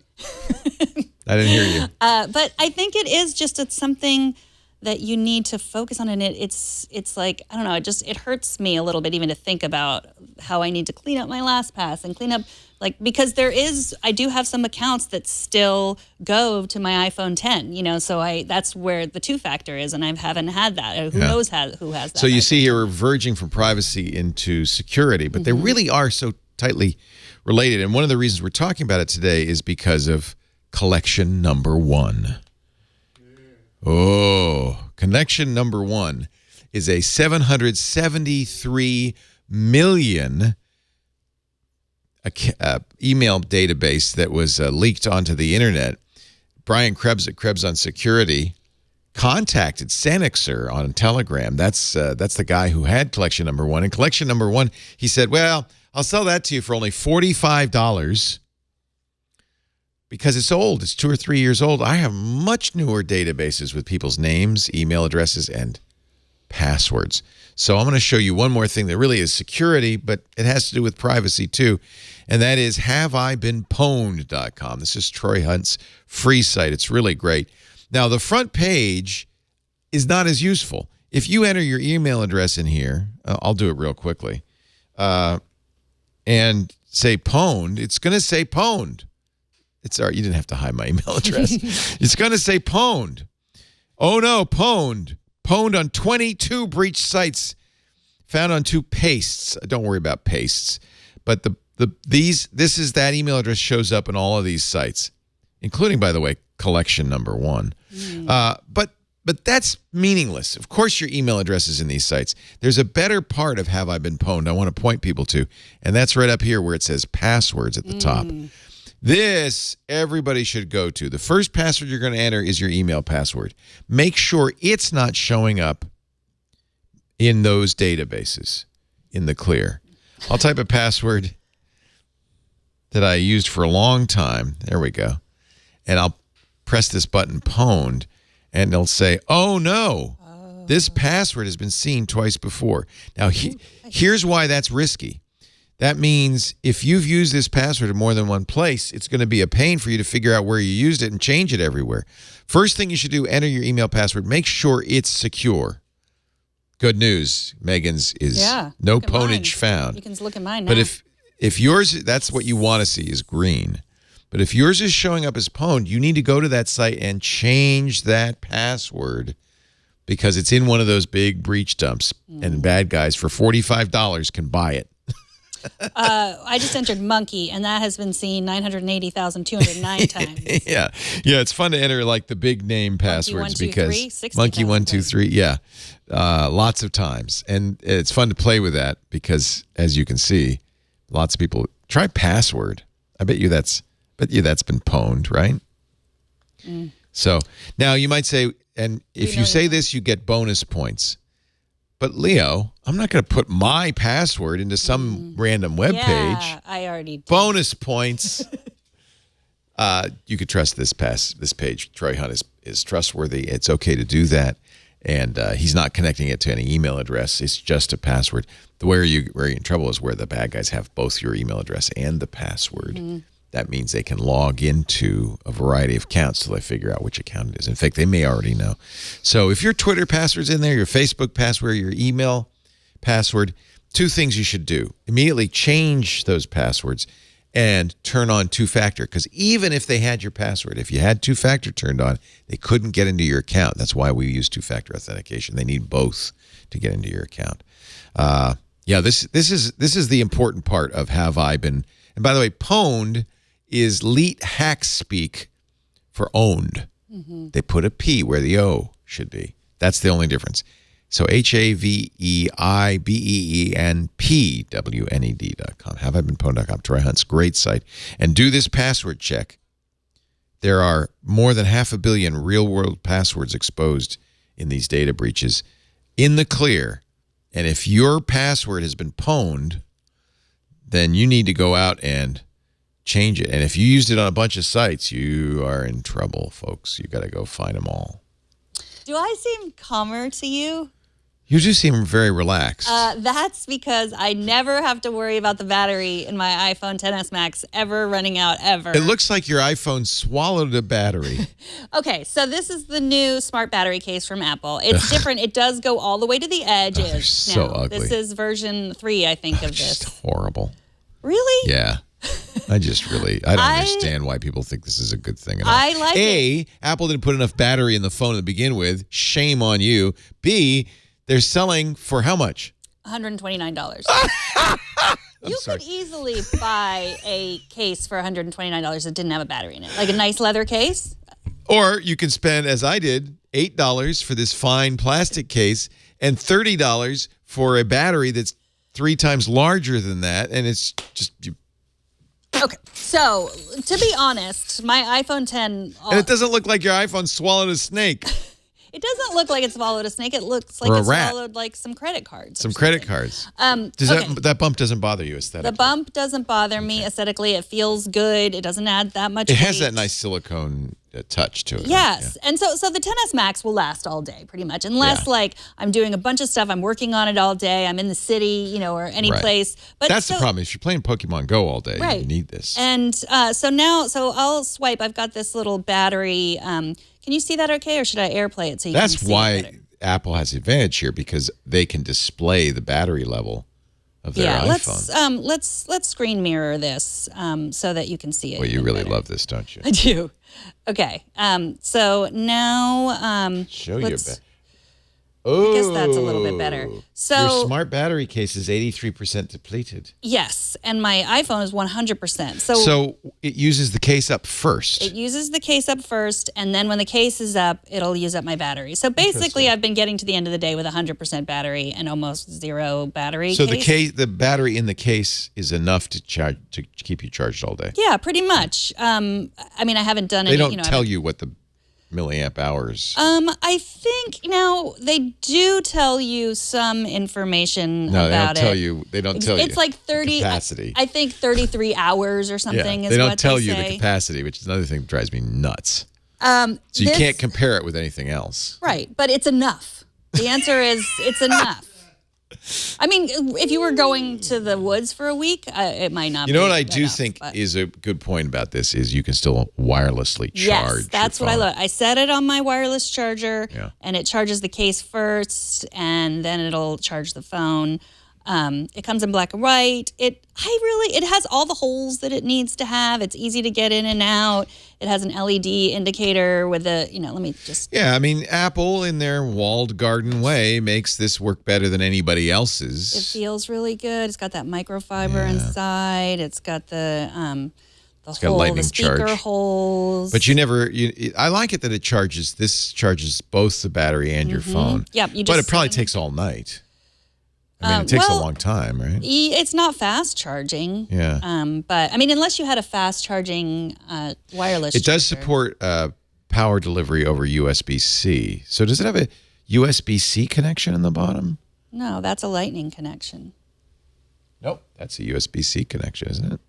I didn't hear you. But I think it's something that you need to focus on, and it's like, I don't know, it hurts me a little bit even to think about how I need to clean up my LastPass and clean up, because I do have some accounts that still go to my iPhone 10, so that's where the two-factor is, and I haven't had that. Who knows who has that? So you see here, we're verging from privacy into security, but they really are so tightly related, and one of the reasons we're talking about it today is because of collection number 1. Oh, connection number 1 is a 773 million email database that was leaked onto the internet. Brian Krebs at Krebs on Security contacted Sanixer on Telegram. That's the guy who had collection number 1. And collection number 1, he said, well, I'll sell that to you for only $45. Because it's old. It's 2 or 3 years old. I have much newer databases with people's names, email addresses, and passwords. So I'm going to show you one more thing that really is security, but it has to do with privacy too, and that is haveibeenpwned.com. This is Troy Hunt's free site. It's really great. Now, the front page is not as useful. If you enter your email address in here, I'll do it real quickly, and say pwned, it's going to say pwned. You didn't have to hide my email address. It's going to say pwned. Oh no, pwned. Pwned on 22 breached sites, found on 2 pastes. Don't worry about pastes. But this is that email address shows up in all of these sites, including, by the way, collection number 1. But that's meaningless. Of course your email address is in these sites. There's a better part of Have I Been Pwned I want to point people to, and that's right up here where it says passwords at the top. This, everybody should go to. The first password you're going to enter is your email password. Make sure it's not showing up in those databases in the clear. I'll type a password that I used for a long time. There we go. And I'll press this button, pwned, and it'll say, oh, no, this password has been seen twice before. Now, here's why that's risky. That means if you've used this password in more than one place, it's going to be a pain for you to figure out where you used it and change it everywhere. First thing you should do, enter your email password. Make sure it's secure. Good news, Megan's is no pwnage found. You can look at mine now. But if yours, that's what you want to see is green. But if yours is showing up as pwned, you need to go to that site and change that password because it's in one of those big breach dumps, and bad guys for $45 can buy it. I just entered monkey, and that has been seen 980,209 times. Yeah, it's fun to enter like the big name passwords because monkey 1 2 3, lots of times, and it's fun to play with that because, as you can see, lots of people try password. I bet you that's been pwned, right? So now you might say, and if you say this, you get bonus points. But Leo, I'm not going to put my password into some random web page. Yeah, I already did. Bonus points. You could trust this page. Troy Hunt is trustworthy. It's okay to do that. And he's not connecting it to any email address. It's just a password. Where you're in trouble is where the bad guys have both your email address and the password. That means they can log into a variety of accounts till they figure out which account it is. In fact, they may already know. So if your Twitter password's in there, your Facebook password, your email password, 2 things you should do. Immediately change those passwords and turn on two-factor. Because even if they had your password, if you had two-factor turned on, they couldn't get into your account. That's why we use two-factor authentication. They need both to get into your account. This is the important part of Have I Been. And by the way, pwned is leet hack speak for owned. They put a P where the O should be. That's the only difference. So HAVEIBEENPWNED.com. HaveIBeenPwned.com. Troy Hunt's great site. And do this password check. There are more than 500 million real-world passwords exposed in these data breaches in the clear. And if your password has been pwned, then you need to go out and change it. And if you used it on a bunch of sites, you are in trouble, folks. You got to go find them all. Do I seem calmer to you? You do seem very relaxed. That's because I never have to worry about the battery in my iPhone XS Max ever running out, ever. It looks like your iPhone swallowed a battery. Okay, so this is the new smart battery case from Apple. It's different. It does go all the way to the edge. They're so ugly. This is version 3, I think, of Just this. horrible. Really? Yeah. I don't understand why people think this is a good thing at all. I like A, Apple didn't put enough battery in the phone to begin with. Shame on you. B, they're selling for how much? $129. You could easily buy a case for $129 that didn't have a battery in it. Like a nice leather case. Or you can spend, as I did, $8 for this fine plastic case and $30 for a battery that's 3 times larger than that. And it's just... Okay, so to be honest, my iPhone 10... And it doesn't look like your iPhone swallowed a snake. It doesn't look like it swallowed a snake. It looks like Or a it rat. swallowed like some credit cards. Some credit cards. Does that bump doesn't bother you aesthetically? The bump doesn't bother me aesthetically. It feels good. It doesn't add that much It weight. has that nice silicone touch to it. Yes. Right? Yeah. And so the XS Max will last all day pretty much. Unless like I'm doing a bunch of stuff, I'm working on it all day, I'm in the city, or any place. But that's the problem. If you're playing Pokemon Go all day, you need this. And so I'll swipe. I've got this little battery. Can you see that okay, or should I AirPlay it so you can see it better? That's why Apple has the advantage here, because they can display the battery level of their iPhone. Let's screen mirror this so that you can see it. Well, you really love this, don't you? I do. Okay. So now show your back. I guess that's a little bit better. So your smart battery case is 83% depleted. Yes, and my iPhone is 100%. So it uses the case up first. It uses the case up first, and then when the case is up, it'll use up my battery. So basically, I've been getting to the end of the day with 100% battery and almost zero battery. So the battery in the case is enough to keep you charged all day. Yeah, pretty much. I mean, I haven't done it. They don't tell you what the milliamp hours. I think now they do tell you some information about it. No, they don't tell you. They don't tell you. It's like 30 capacity. I think 33 hours or something. Yeah, they don't tell you the capacity, which is another thing that drives me nuts. So you can't compare it with anything else. Right, but it's enough. The answer is it's enough. I mean, if you were going to the woods for a week, it might not be. You know what I do think is a good point about this is you can still wirelessly charge. Yes, that's what I love. I set it on my wireless charger, and it charges the case first, and then it'll charge the phone. It comes in black and white. It has all the holes that it needs to have. It's easy to get in and out. It has an LED indicator with let me just... Yeah, I mean, Apple, in their walled garden way, makes this work better than anybody else's. It feels really good. It's got that microfiber inside. It's got the speaker holes. But I like it that it charges. This charges both the battery and your phone. Yep. But it probably takes all night. I mean, it takes a long time, right? It's not fast charging. Yeah. But I mean, unless you had a fast charging wireless. It does support power delivery over USB-C. So does it have a USB-C connection in the bottom? No, that's a Lightning connection. Nope, that's a USB-C connection, isn't it?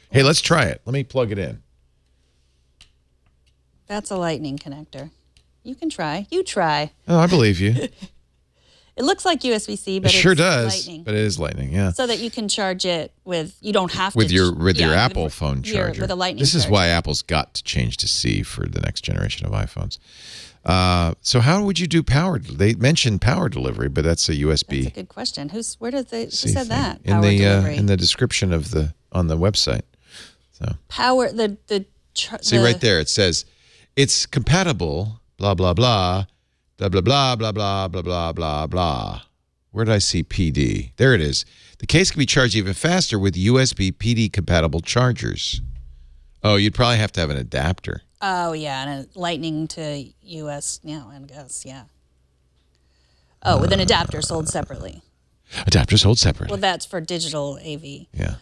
Hey, let's try it. Let me plug it in. That's a Lightning connector. You can try. You try. Oh, I believe you. It looks like USB-C, but it sure it's does. Lightning. But it is Lightning, yeah. So that you can charge it with. You don't have to with your Apple phone charger. With a Lightning. This is why Apple's got to change to C for the next generation of iPhones. So how would you do power? They mentioned power delivery, but that's a USB. That's a good question. Who said that? In the description on the website. So power see right there it says it's compatible. Blah blah blah. Blah, blah, blah, blah, blah, blah, blah, blah, blah. Where did I see PD? There it is. The case can be charged even faster with USB PD-compatible chargers. Oh, you'd probably have to have an adapter. Oh, yeah, and a Lightning to US, I guess, yeah. Oh, with an adapter sold separately. Adapter sold separately. Well, that's for digital AV. Yeah.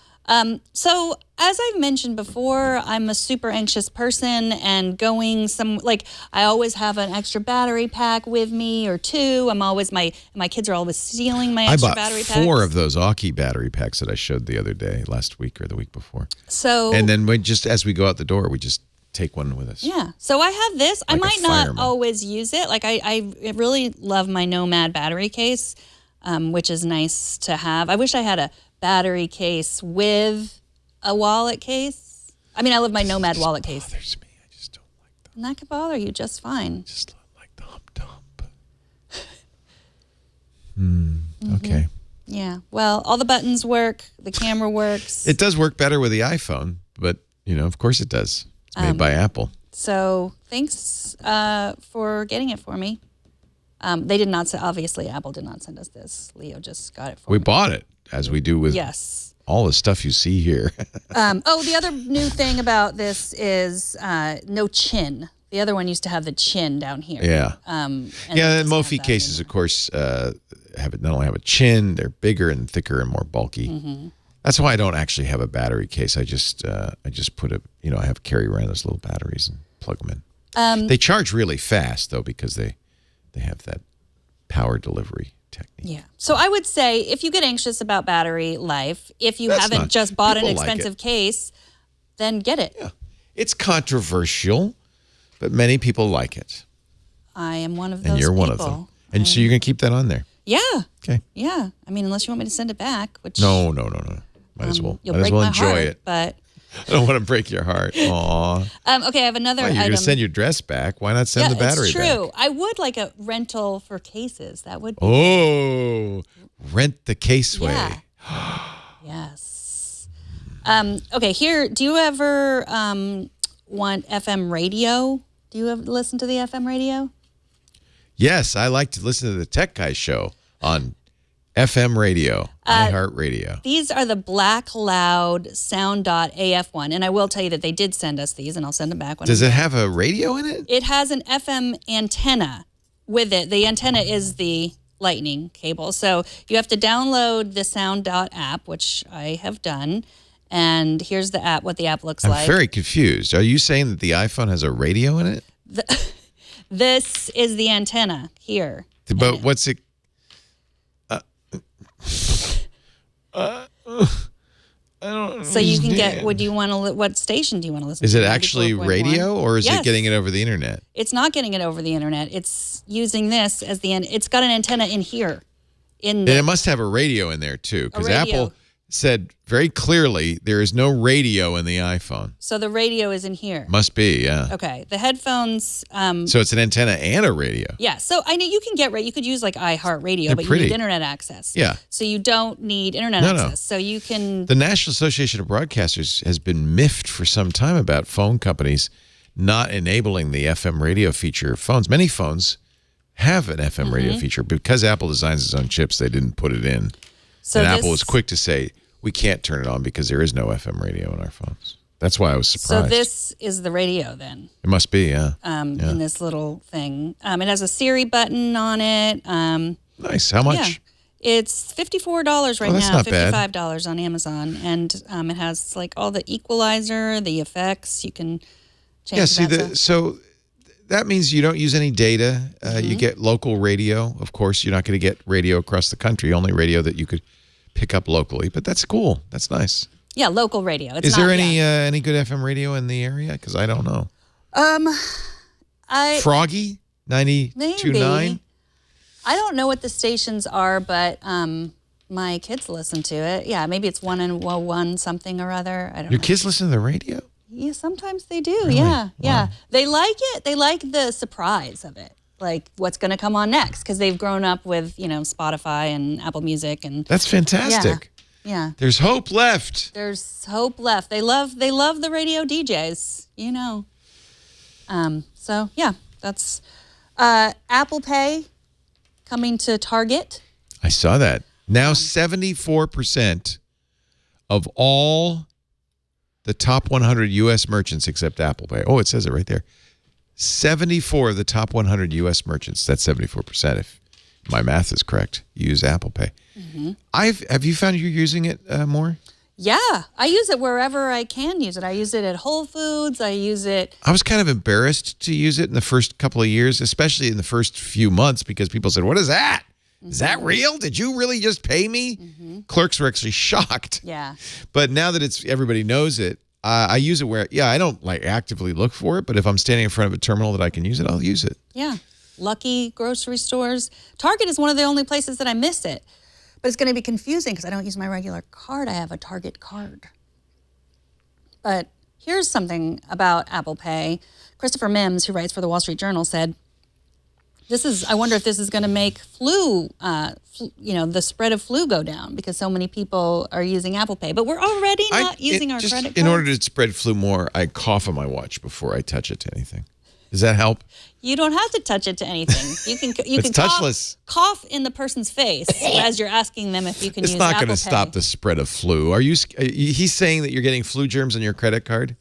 So as I've mentioned before, I'm a super anxious person, and I always have an extra battery pack with me or two. My kids are always stealing my extra battery packs. I bought 4 of those Aki battery packs that I showed the other day, last week or the week before. And then as we go out the door, we just take one with us. Yeah. So I have this. I might not always use it. Like I really love my Nomad battery case, which is nice to have. I wish I had a battery case with a wallet case. I mean, I love my Nomad wallet case. Bothers me. I just don't like them. And that could bother you just fine. Just don't like the hump. Okay. Yeah. Well, all the buttons work. The camera works. It does work better with the iPhone, but of course it does. It's made by Apple. So thanks for getting it for me. They did not. Obviously, Apple did not send us this. Leo just got it for me. We bought it, as we do with all the stuff you see here. The other new thing about this is no chin. The other one used to have the chin down here. Yeah. And Mophie cases, of course, not only have a chin, they're bigger and thicker and more bulky. Mm-hmm. That's why I don't actually have a battery case. I just put I have carry around those little batteries and plug them in. They charge really fast though, because they have that power delivery technique. Yeah. So I would say if you get anxious about battery life, if you haven't just bought an expensive case, then get it. Yeah. It's controversial, but many people like it. I am one of those And you're people. one of them. And so you're going to keep that on there? Yeah. Okay. Yeah. I mean, unless you want me to send it back, which... No. Might as well. You'll Might as break well my enjoy heart, it. But... I don't want to break your heart. Aw. Okay, I have another item. You're going to send your dress back. Why not send the battery back? It's true. I would like a rental for cases. That would be... Oh, rent the caseway. Yeah. Yes. Okay, here, do you ever want FM radio? Do you ever listen to the FM radio? Yes, I like to listen to the Tech Guy show on FM radio, iHeartRadio. These are the Black Loud Sound.af1, and I will tell you that they did send us these, and I'll send them back. Does it have a radio in it? It has an FM antenna with it. The antenna is the lightning cable. So you have to download the Sound.app, which I have done, and here's the app, what the app looks like. I'm very confused. Are you saying that the iPhone has a radio in it? This is the antenna here. But what's it? I don't understand. So you can get. What station do you want to listen to? Is it actually radio, or is Yes. it getting it over the internet? It's not getting it over the internet. It's using this as the end. It's got an antenna in here. And it must have a radio in there too, because Apple said very clearly there is no radio in the iPhone. So the radio is in here. Must be, yeah. Okay. The headphones. So it's an antenna and a radio. Yeah. So I know you can get you could use like iHeartRadio, but you need internet access. Yeah. So you don't need internet access. So you can. The National Association of Broadcasters has been miffed for some time about phone companies not enabling the FM radio feature of phones. Many phones have an FM radio feature. Because Apple designs its own chips, they didn't put it in. So and Apple was quick to say, we can't turn it on because there is no FM radio in our phones. That's why I was surprised. So this is the radio then? It must be, yeah. In this little thing. It has a Siri button on it. Nice. How much? Yeah. It's $54 right that's now, not bad. $55 on Amazon. And it has like all the equalizer, the effects. You can change so that means you don't use any data. You get local radio. Of course, you're not going to get radio across the country, only radio that you could pick up locally. But that's cool. That's nice. Yeah, local radio. Is there any good FM radio in the area? Because I don't know. Froggy 92.9. I don't know what the stations are, but my kids listen to it. Yeah, maybe it's 101 something or other. I don't know. Your kids listen to the radio? Yeah, sometimes they do. Really? Yeah, yeah. Wow. They like it. They like the surprise of it. Like what's going to come on next, because they've grown up with Spotify and Apple Music, and that's fantastic. Yeah. There's hope left. There's hope left. They love the radio DJs. So yeah, that's Apple Pay coming to Target. I saw that. Now 74% of all the top 100 U.S. merchants accept Apple Pay. Oh, it says it right there. 74 of the top 100 U.S. merchants. That's 74%. my math is correct, you use Apple Pay. Have you found you're using it more? Yeah, I use it wherever I can use it. I use it at Whole Foods. I use it. I was kind of embarrassed to use it in the first couple of years, especially in the first few months, because people said, "What is that? Is that real? Did you really just pay me?" Clerks were actually shocked. Yeah. But now that everybody knows it, I use it where, I don't like actively look for it, but if I'm standing in front of a terminal that I can use it, I'll use it. Yeah. Lucky grocery stores. Target is one of the only places that I miss it. But it's going to be confusing because I don't use my regular card. I have a Target card. But here's something about Apple Pay. Christopher Mims, who writes for the Wall Street Journal, said, I wonder if this is going to make the spread of flu go down because so many people are using Apple Pay. But we're already not using our credit card. In order to spread flu more, I cough on my watch before I touch it to anything. Does that help? You don't have to touch it to anything. You can It's touchless. Cough in the person's face as you're asking them if you can use Apple Pay. It's not going to stop the spread of flu. He's saying that you're getting flu germs on your credit card?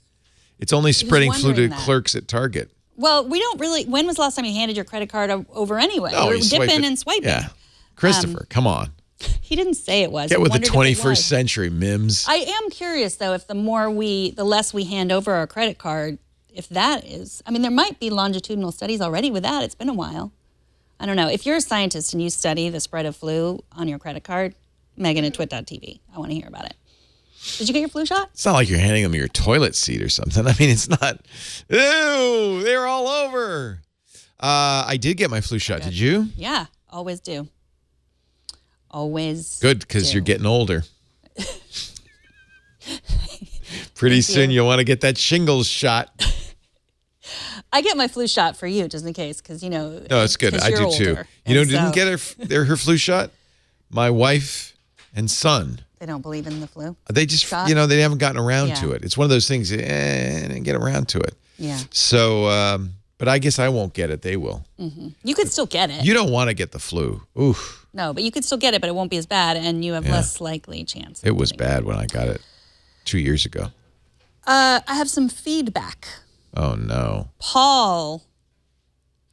It's only spreading flu to clerks at Target. Well, we don't really. When was the last time you handed your credit card over anyway? Oh, We're dipping and swiping. Yeah. Christopher, come on. He didn't say it was. Get with the 21st century, Mims. I am curious, though, if the less we hand over our credit card, if that is, there might be longitudinal studies already with that. It's been a while. I don't know. If you're a scientist and you study the spread of flu on your credit card, Megan at twit.tv. I want to hear about it. Did you get your flu shot? It's not like you're handing them your toilet seat or something. It's not, ew, they're all over. I did get my flu shot. Did you? Yeah, always do. Always. Good, because you're getting older. Pretty soon you'll want to get that shingles shot. I get my flu shot for you, just in case, because, No, it's good. I do, too. Didn't get her flu shot? My wife and son. They don't believe in the flu? They just, they haven't gotten around to it. It's one of those things, didn't get around to it. Yeah. So, but I guess I won't get it. They will. Mm-hmm. You could still get it. You don't want to get the flu. Oof. No, but you could still get it, but it won't be as bad, and you have less likely chance. It was bad when I got it 2 years ago. I have some feedback. Oh, no. Paul.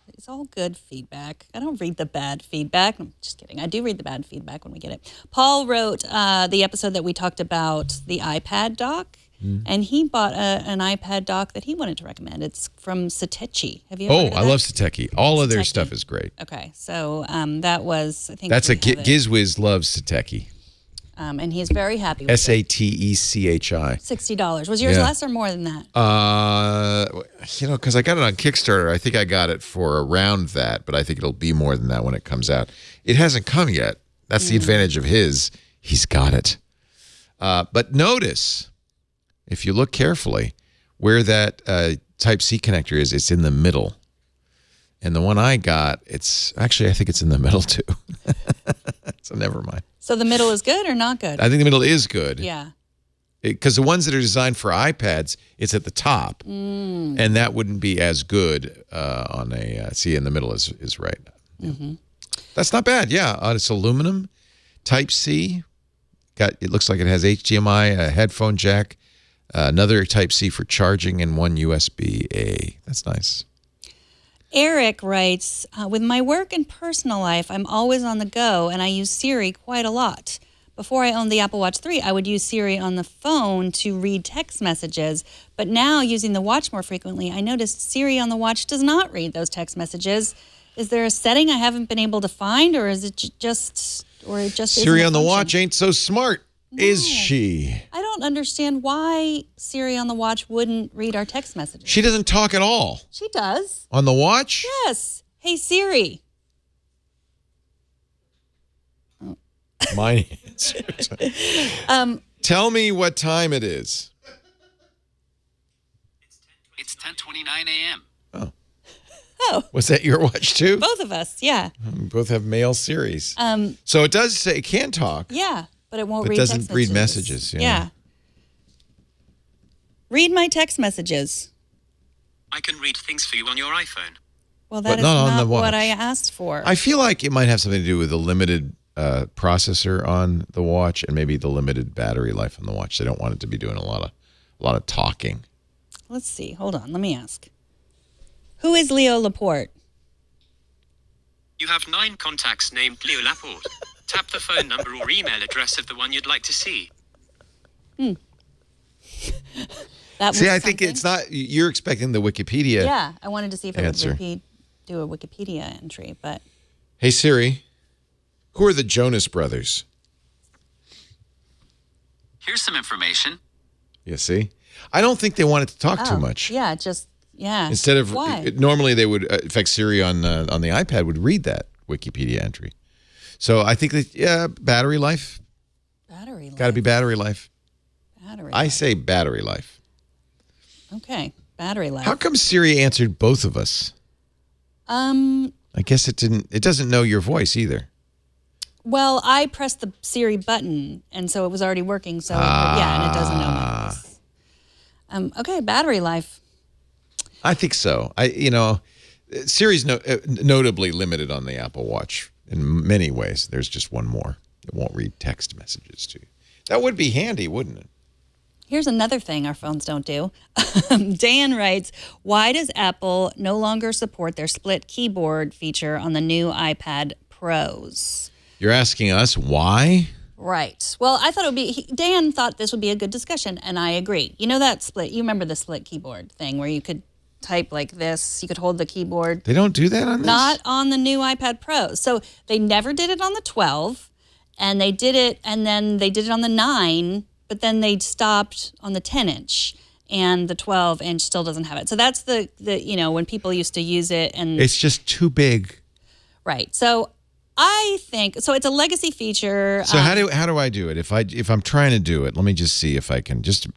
It's all good feedback. I don't read the bad feedback. I'm just kidding. I do read the bad feedback when we get it. Paul wrote the episode that we talked about the iPad dock, and he bought an iPad dock that he wanted to recommend. It's from Satechi. Have you ever heard of that? I love Satechi. All of their stuff is great. Okay, so that was, I think. That's Gizwiz loves Satechi. And he's very happy with Satechi. $60. Was yours less or more than that? Because I got it on Kickstarter. I think I got it for around that, but I think it'll be more than that when it comes out. It hasn't come yet. That's the advantage of his. He's got it. But notice, if you look carefully, where that Type-C connector is, it's in the middle. And the one I got, I think it's in the middle too. So never mind. So the middle is good or not good? I think the middle is good. Yeah. Because the ones that are designed for iPads, it's at the top. And that wouldn't be as good on a, in the middle is right. Mm-hmm. That's not bad. Yeah. It's aluminum, Type-C. It looks like it has HDMI, a headphone jack, another Type-C for charging, and one USB-A. That's nice. Eric writes, with my work and personal life, I'm always on the go, and I use Siri quite a lot. Before I owned the Apple Watch 3, I would use Siri on the phone to read text messages. But now, using the watch more frequently, I noticed Siri on the watch does not read those text messages. Is there a setting I haven't been able to find, or is it just Siri on the watch ain't so smart, is she? I don't understand why Siri on the watch wouldn't read our text messages. She doesn't talk at all. She does. On the watch? Yes. Hey, Siri. My answer. Tell me what time it is. It's 10:29 a.m. Oh. Was that your watch too? Both of us, yeah. We both have male Siris. So it does say it can talk. Yeah, but it won't read text messages. It doesn't read messages. Yeah. Read my text messages. I can read things for you on your iPhone. Well, that is not what I asked for. I feel like it might have something to do with the limited processor on the watch and maybe the limited battery life on the watch. They don't want it to be doing a lot of talking. Let's see. Hold on. Let me ask. Who is Leo Laporte? You have 9 contacts named Leo Laporte. Tap the phone number or email address of the one you'd like to see. See, I think it's not. You're expecting the Wikipedia. Yeah, I wanted to see if it would do a Wikipedia entry, but. Hey Siri, who are the Jonas Brothers? Here's some information. You see, I don't think they wanted to talk too much. Yeah, Instead of why? Normally they would. In fact, Siri on the iPad would read that Wikipedia entry. So I think that battery life. Battery life. Got to be battery life. Battery. I say battery life. Okay, battery life. How come Siri answered both of us? I guess it didn't. It doesn't know your voice either. Well, I pressed the Siri button, and so it was already working. So and it doesn't know my voice. Okay, battery life. I think so. Siri's notably limited on the Apple Watch in many ways. There's just one more. It won't read text messages to you. That would be handy, wouldn't it? Here's another thing our phones don't do. Dan writes, why does Apple no longer support their split keyboard feature on the new iPad Pros? You're asking us why? Right. Well, I thought Dan thought this would be a good discussion, and I agree. You know that you remember the split keyboard thing where you could type like this, you could hold the keyboard. They don't do that on this? Not on the new iPad Pros. So they never did it on the 12, and they did it, and then they did it on the 9, but then they stopped on the 10-inch, and the 12-inch still doesn't have it. So that's the when people used to use it, and it's just too big. Right. So I think it's a legacy feature. So how do I do it? If I'm trying to do it, let me just see if I can just to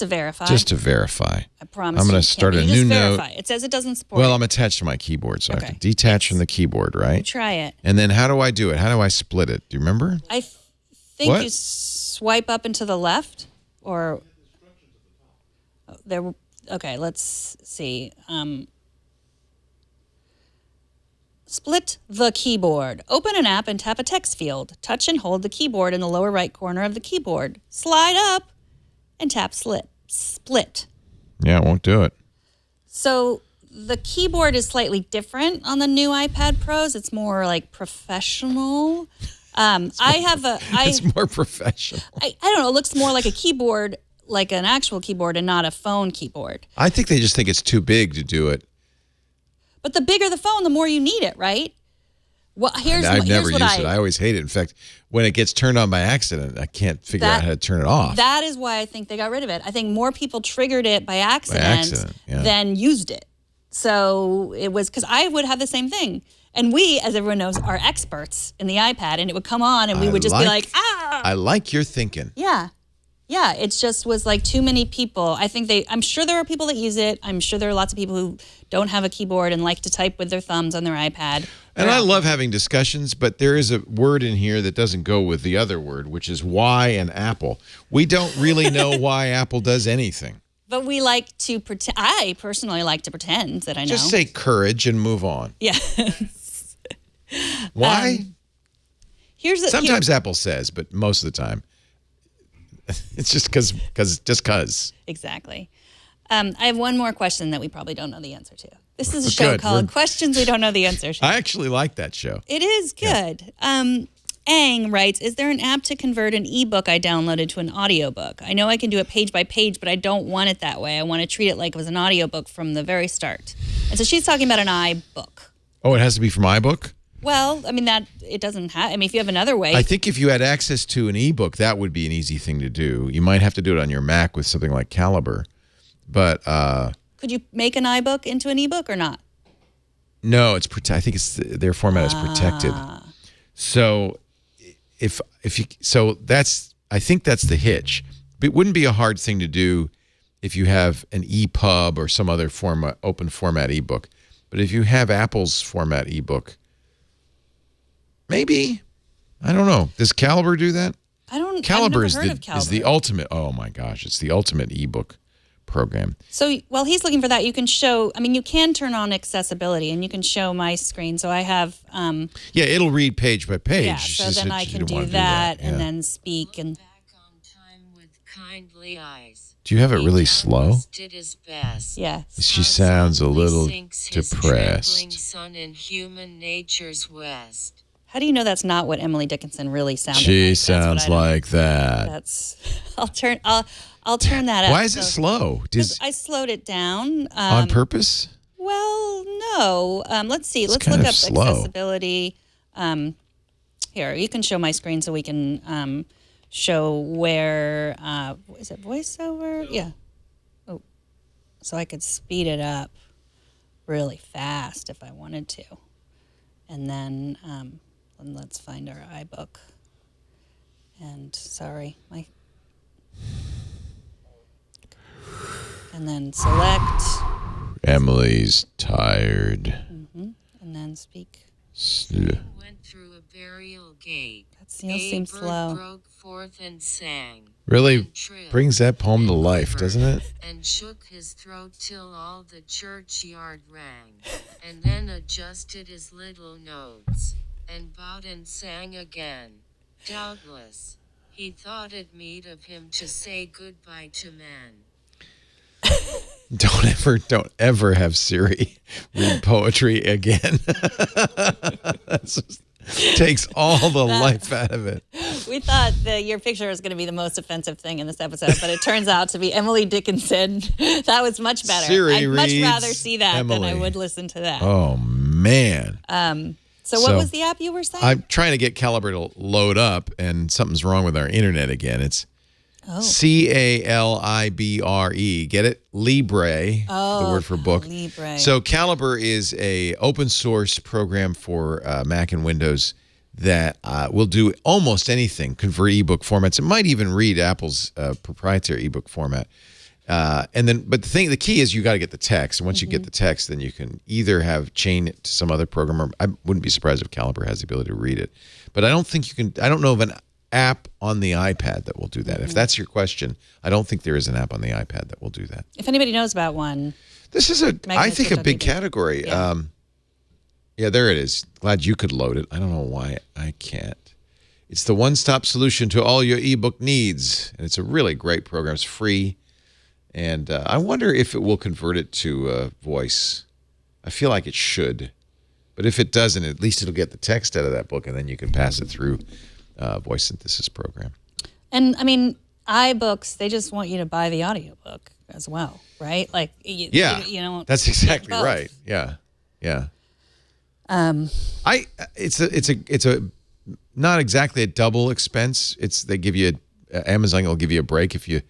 verify. Just to verify. I promise. I'm going to start a new note. It says it doesn't support. Well, I'm attached to my keyboard, so I have to detach from the keyboard, right? Try it. And then how do I do it? How do I split it? Do you remember? I think you swipe up and to the left, or there. Okay, let's see. Split the keyboard. Open an app and tap a text field. Touch and hold the keyboard in the lower right corner of the keyboard. Slide up and tap split. Yeah, it won't do it. So the keyboard is slightly different on the new iPad Pros. It's more like professional. It's more professional. I don't know. It looks more like a keyboard, like an actual keyboard, and not a phone keyboard. I think they just think it's too big to do it. But the bigger the phone, the more you need it, right? Well, I've never used it. I always hate it. In fact, when it gets turned on by accident, I can't figure out how to turn it off. That is why I think they got rid of it. I think more people triggered it by accident than used it. So it was because I would have the same thing. And we, as everyone knows, are experts in the iPad, and it would come on, and we would just be like, ah! I like your thinking. Yeah. Yeah, it just was like too many people. I'm sure there are people that use it. I'm sure there are lots of people who don't have a keyboard and like to type with their thumbs on their iPad. And I love having discussions, but there is a word in here that doesn't go with the other word, which is why and Apple. We don't really know why Apple does anything. But we like to pretend. I personally like to pretend that I know. Just say courage and move on. Yeah. Why? Sometimes Apple says, but most of the time, it's just because. Exactly. I have one more question that we probably don't know the answer to. This is a show called Questions We Don't Know the Answer to. I actually like that show. It is good. Yeah. Ang writes, is there an app to convert an ebook I downloaded to an audiobook? I know I can do it page by page, but I don't want it that way. I want to treat it like it was an audiobook from the very start. And so she's talking about an iBook. Oh, it has to be from iBook? Well, I mean, it doesn't have, if you have another way. I think if you had access to an ebook, that would be an easy thing to do. You might have to do it on your Mac with something like Calibre. But could you make an iBook into an ebook or not? No, I think their format is protected. So I think that's the hitch. It wouldn't be a hard thing to do if you have an EPUB or some other open format ebook. But if you have Apple's format ebook, maybe. I don't know. Does Calibre do that? Calibre is the ultimate. Oh my gosh, it's the ultimate ebook program. So while he's looking for that, you can show. I mean, you can turn on accessibility, and you can show my screen. So I have. Yeah, it'll read page by page. Yeah, so then I can do that and then speak and. kindly eyes. Do you have it really slow? Did his best. Yeah. She sounds a little depressed. Sun in human nature's west. How do you know that's not what Emily Dickinson really sounded like? She sounds like that. I'll turn that up. Why is it slow? I slowed it down. On purpose? Well, no. Let's see. Let's kind look of up slow. accessibility. Here, you can show my screen so we can show where, is it voiceover? Yeah. Oh, so I could speed it up really fast if I wanted to. And then let's find our iBook. And sorry, and then select. Emily's tired. And then speak. Went through a burial gate. That seems slow. Broke forth and sang. Really brings that poem to life, doesn't it? And shook his throat till all the churchyard rang. And then adjusted his little notes. And bowed and sang again. Doubtless, he thought it meet of him to say goodbye to man. Don't ever have Siri read poetry again. Takes all the life out of it. We thought that your picture was going to be the most offensive thing in this episode, but it turns out to be Emily Dickinson. That was much better. Siri I'd much reads rather see that Emily. than I would listen to that. Oh, man. So what was the app you were saying? I'm trying to get Calibre to load up, and something's wrong with our internet again. It's Calibre. Get it? Libre, the word for book. Libre. So Calibre is a open source program for Mac and Windows that will do almost anything, convert ebook formats. It might even read Apple's proprietary ebook format. But the key is you got to get the text. And once you get the text, then you can either chain it to some other program, or I wouldn't be surprised if Calibre has the ability to read it. But I don't think you can. I don't know of an app on the iPad that will do that. If that's your question, I don't think there is an app on the iPad that will do that. If anybody knows about one, this is I think a big category. Yeah. There it is. Glad you could load it. I don't know why I can't. It's the one-stop solution to all your ebook needs, and it's a really great program. It's free, and I wonder if it will convert it to voice. I feel like it should, but if it doesn't, at least it'll get the text out of that book, and then you can pass it through voice synthesis program. And I mean, iBooks, they just want you to buy the audiobook as well, right? Like, you know, that's exactly right. Yeah. It's a not exactly a double expense. They give you Amazon will give you a break if you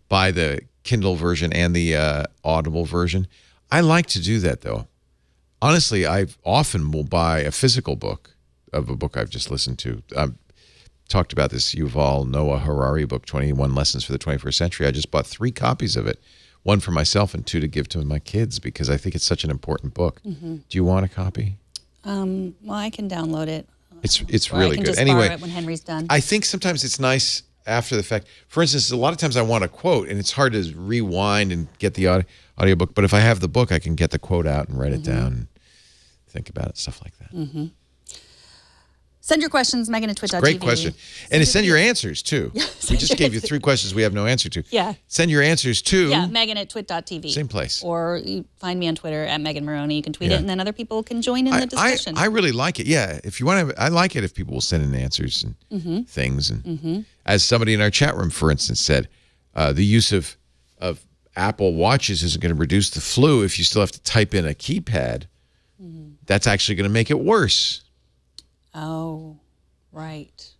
buy the Kindle version and the Audible version. I like to do that though. Honestly, I often will buy a physical book of a book I've just listened to. Talked about this Yuval Noah Harari book, 21 Lessons for the 21st Century. I just bought 3 copies of it, 1 for myself and 2 to give to my kids because I think it's such an important book. Do you want a copy? Well, I can download it. It's or really I can good. Just Anyway, borrow it when Henry's done. I think sometimes it's nice after the fact. For instance, a lot of times I want a quote, and it's hard to rewind and get the audiobook. But if I have the book, I can get the quote out and write it down and think about it, stuff like that. Send your questions, Megan at twit.tv. Great question. And send your answers, too. We just gave you 3 questions we have no answer to. Yeah. Send your answers to... Yeah, Megan at twit.tv. Same place. Or you find me on Twitter at Megan Morrone. You can tweet it, and then other people can join in the discussion. I really like it. Yeah. If you want to... I like it if people will send in answers and things. And as somebody in our chat room, for instance, said, the use of Apple Watches isn't going to reduce the flu if you still have to type in a keypad. That's actually going to make it worse. Oh, right.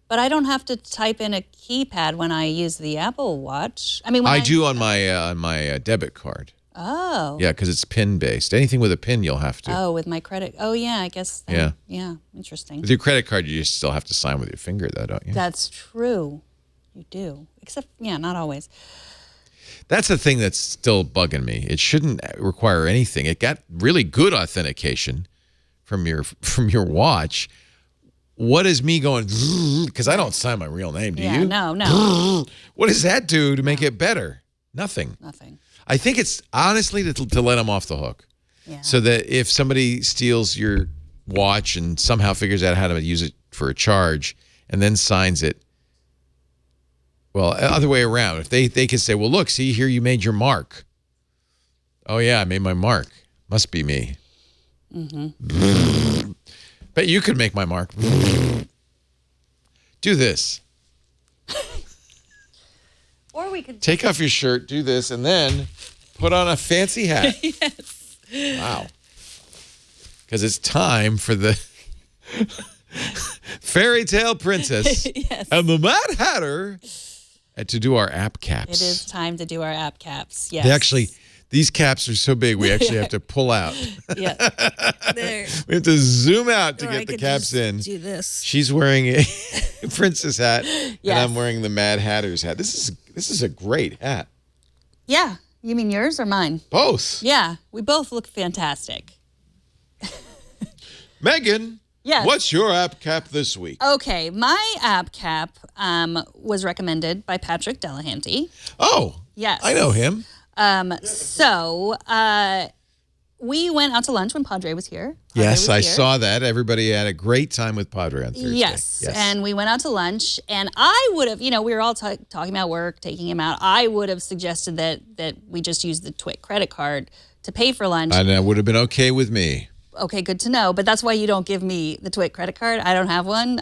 But I don't have to type in a keypad when I use the Apple Watch. I mean, I do on my debit card. Oh. Yeah, because it's PIN based. Anything with a PIN, you'll have to. Oh, with my credit. Oh, yeah, I guess. Yeah. Yeah, interesting. With your credit card, you still have to sign with your finger, though, don't you? That's true. You do. Except, not always. That's the thing that's still bugging me. It shouldn't require anything. It got really good authentication from your watch. What is me going, because I don't sign my real name, do you? No. What does that do to make it better? Nothing. I think it's honestly to let them off the hook. Yeah. So that if somebody steals your watch and somehow figures out how to use it for a charge and then signs it, Well, other way around. If they can say, well, look, see here, you made your mark. Oh, yeah, I made my mark. Must be me. Mm-hmm. Bet you could make my mark. Do this. Or we could take off your shirt, do this, and then put on a fancy hat. Yes. Wow. Because it's time for the Fairy Tale Princess yes. and the Mad Hatter to do our app caps. It is time to do our app caps. Yes. These caps are so big, we actually have to pull out. Yeah. There. We have to zoom out to get the caps in. Do this. She's wearing a princess hat, yes. and I'm wearing the Mad Hatter's hat. This is a great hat. Yeah. You mean yours or mine? Both. Yeah. We both look fantastic. Megan, yes. What's your app cap this week? Okay. My app cap was recommended by Patrick Delahanty. Oh. Yes. I know him. We went out to lunch when Padre was here. Yes, I saw that. Everybody had a great time with Padre on Thursday. Yes. And we went out to lunch, and I would have, we were all talking about work, taking him out. I would have suggested that we just use the TWIC credit card to pay for lunch. And that would have been okay with me. Okay, good to know. But that's why you don't give me the TWIC credit card. I don't have one.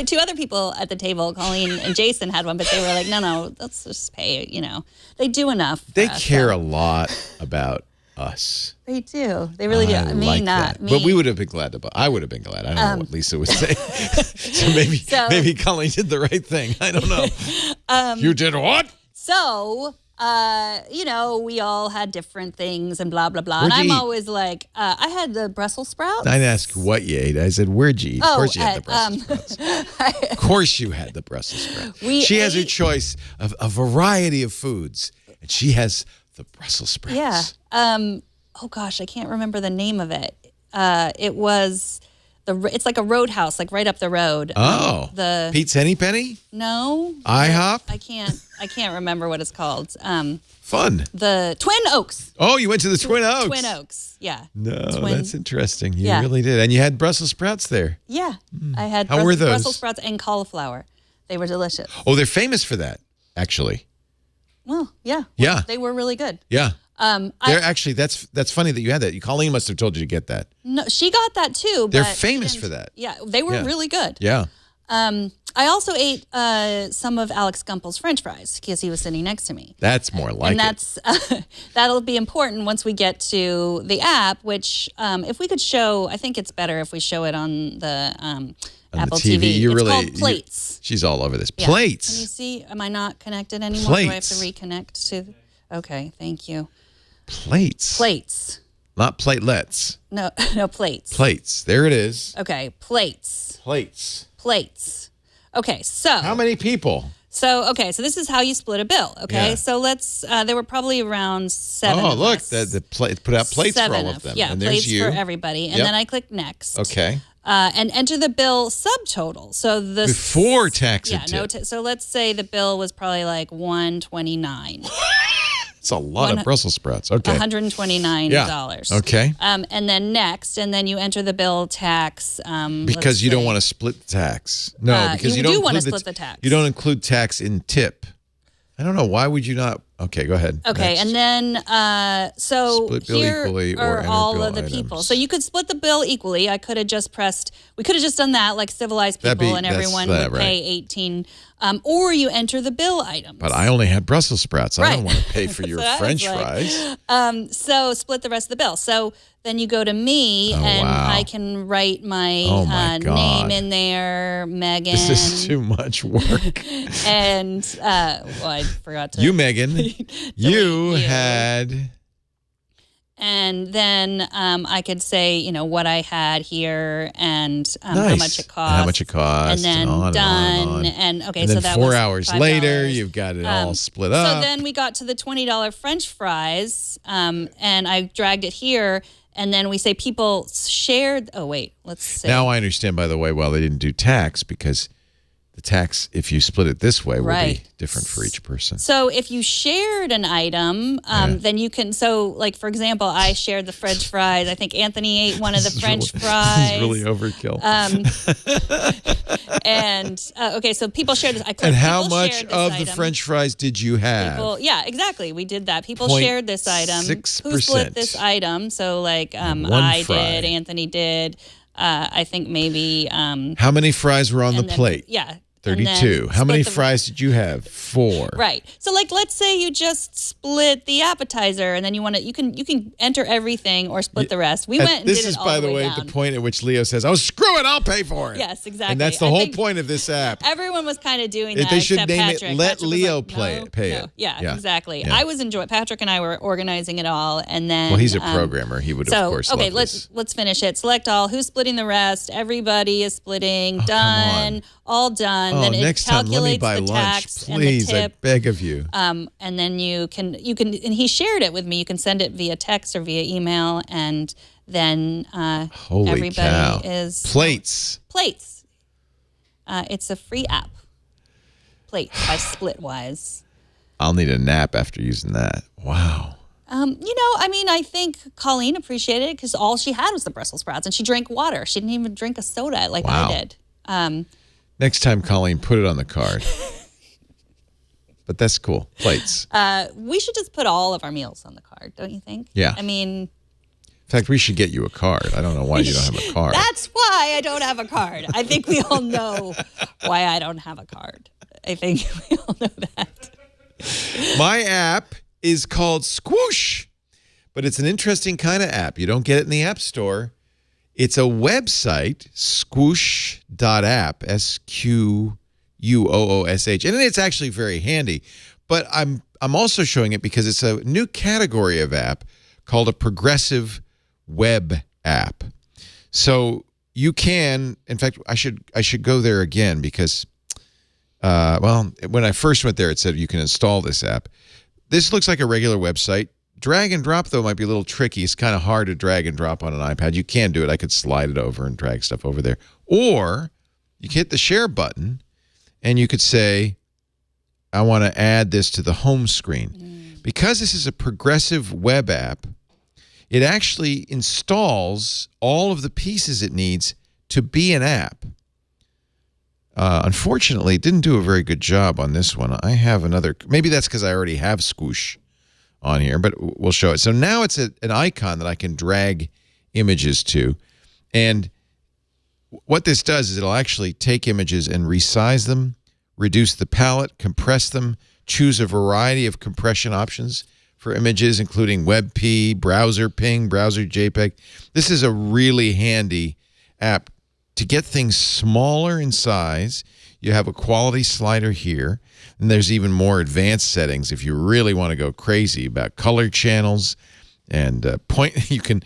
Two other people at the table, Colleen and Jason, had one, but they were like, no, let's just pay it, They do enough. They care a lot about us. They do. They really do. Me, not me. But we would have been glad to. I would have been glad. I don't know what Lisa would say. so maybe Colleen did the right thing. I don't know. You did what? So, we all had different things and blah, blah, blah. And I'm always like, I had the Brussels sprouts. I didn't ask what you ate. I said, where'd you eat? Of course you had the Brussels sprouts. Of course you had the Brussels sprouts. She has her choice of a variety of foods, and she has the Brussels sprouts. Yeah. Oh gosh, I can't remember the name of it. It was it's like a roadhouse, like right up the road. Oh. The Pete's Henny Penny? No. IHOP? I can't remember what it's called. Fun. The Twin Oaks. Oh, you went to the Twin Oaks. Twin Oaks. Yeah. No, that's interesting. You really did. And you had Brussels sprouts there. Yeah. I had How were those? Brussels sprouts and cauliflower. They were delicious. Oh, they're famous for that, actually. Well, yeah. Yeah. They were really good. Yeah. They're actually that's funny that you had that. Colleen must have told you to get that. No, she got that too. But they're famous for that. Yeah, they were really good. Yeah. I also ate some of Alex Gumpel's French fries because he was sitting next to me. That's more like and that's that'll be important once we get to the app. Which, if we could show, I think it's better if we show it on the Apple the TV. It's called Plates. She's all over this. Yeah. Plates. Can you see? Am I not connected anymore? Plates. Do I have to reconnect to? Okay, thank you. Plates. Plates. Not platelets. No, plates. Plates. There it is. Okay, plates. Plates. Plates. Okay, so. How many people? So this is how you split a bill. Okay, Yeah. so let's. There were probably around 7. Oh, of look, us. the put out plates 7 for all of them. Yeah, and plates there's you. for everybody, and then I click next. Okay. And enter the bill subtotal. So the Before tax and Yeah, tip. so let's say the bill was probably like $129. It's a lot of Brussels sprouts. Okay. $129. Yeah. Okay. And then next, and then you enter the bill tax. Because you don't want to split the tax. No, because you don't do want to include split the tax. You don't include tax in tip. I don't know. Why would you not? Okay, go ahead. Okay, Next. and then Split bill here equally or are enter all bill of the items. people. So you could split the bill equally. We could have just done that like civilized people, and everyone would pay 18. Or you enter the bill items. But I only had Brussels sprouts. I Right. don't want to pay for your French fries. So split the rest of the bill. So then you go to me, and wow. I can write my, my God. name in there, Megan. This is too much work. And I forgot to. You, Megan, you had. And then I could say, what I had here and how Nice. much it cost. And how much it cost. And then on done. and on. And okay, And so then that 4 was hours $5. later, you've got it all split up. So then we got to the $20 French fries, and I dragged it here. And then we say people shared. Oh, wait, let's see. Now I understand, by the way, why they didn't do tax, because the tax, if you split it this way, will be different for each person. So if you shared an item, then you can. So, like for example, I shared the French fries. I think Anthony ate one of the French fries. This is really overkill. Okay, so people shared this. And how much of the French fries did you have? Yeah, exactly. We did that. People shared this item. 6%. Who split this item? So like I did, Anthony did. I think maybe. How many fries were on the plate? Yeah. 32. How many fries did you have? 4. Right. So like let's say you just split the appetizer and then you can enter everything or split the rest. We went and this did is it all by the way down. the point at which Leo says, "Oh, screw it, I'll pay for it." Yes, exactly. And that's the whole point of this app. Everyone was kind of doing that. They should except name Patrick. it Let Patrick Leo like, pay it. Yeah, exactly. Yeah. I was enjoying. Patrick and I were organizing it all, and then Well, he's a programmer. He would of course. Okay, love this. let's finish it. Select all. Who's splitting the rest? Everybody is splitting. Done. All done. Oh, then it next time, let me calculates buy the lunch, tax please. and the I tip. beg of you. And then you can, and he shared it with me. You can send it via text or via email, and then Holy everybody cow. is Plates. It's a free app. Plate by Splitwise. I'll need a nap after using that. Wow. I think Colleen appreciated it because all she had was the Brussels sprouts, and she drank water. She didn't even drink a soda like I did. Next time, Colleen, put it on the card. But that's cool. Plates. We should just put all of our meals on the card, don't you think? Yeah. I mean, in fact, we should get you a card. I don't know why you don't have a card. That's why I don't have a card. I think we all know why I don't have a card. I think we all know that. My app is called Squoosh, but it's an interesting kind of app. You don't get it in the App Store. It's a website, squoosh.app, SQUOOSH, and it's actually very handy. But I'm also showing it because it's a new category of app called a progressive web app. So you can, in fact, I should go there again because, when I first went there, it said you can install this app. This looks like a regular website. Drag and drop, though, might be a little tricky. It's kind of hard to drag and drop on an iPad. You can do it. I could slide it over and drag stuff over there. Or you hit the share button, and you could say, I want to add this to the home screen. Because this is a progressive web app, it actually installs all of the pieces it needs to be an app. Unfortunately, it didn't do a very good job on this one. I have another. Maybe that's because I already have Squoosh on here, but we'll show it. So now it's an icon that I can drag images to. And what this does is it'll actually take images and resize them, reduce the palette, compress them, choose a variety of compression options for images, including WebP, browser ping, browser JPEG. This is a really handy app to get things smaller in size. You have a quality slider here, and there's even more advanced settings if you really want to go crazy about color channels and you can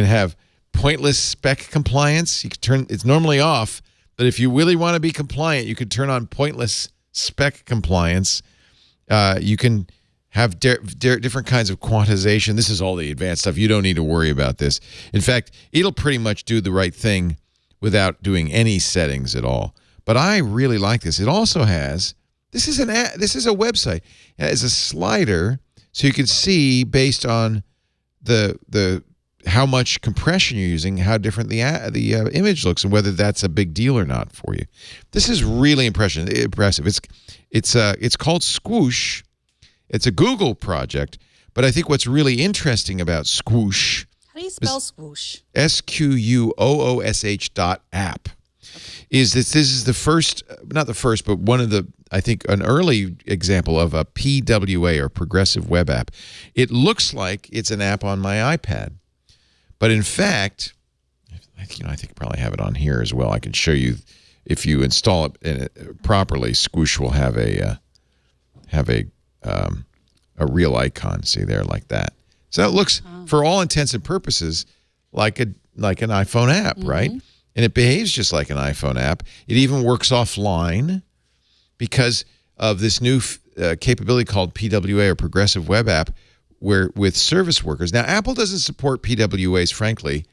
have pointless spec compliance. You can turn it's normally off, but if you really want to be compliant, you can turn on pointless spec compliance. You can have different kinds of quantization. This is all the advanced stuff. You don't need to worry about this. In fact, it'll pretty much do the right thing without doing any settings at all. But I really like this. It also has, this is a website. It has a slider so you can see based on the how much compression you're using, how different the image looks, and whether that's a big deal or not for you. This is really impressive. It's called Squoosh. It's a Google project, but I think what's really interesting about Squoosh. How do you spell Squoosh? SQUOOSH.app. Is this is the first, not the first, but one of the, I think, an early example of a PWA or progressive web app. It looks like it's an app on my iPad, but in fact, I think I probably have it on here as well. I can show you if you install it properly. Squoosh will have a real icon. See there, like that. So it looks, for all intents and purposes, like an iPhone app, right? And it behaves just like an iPhone app. It even works offline because of this new capability called PWA or Progressive Web App, where with service workers. Now, Apple doesn't support PWAs, frankly,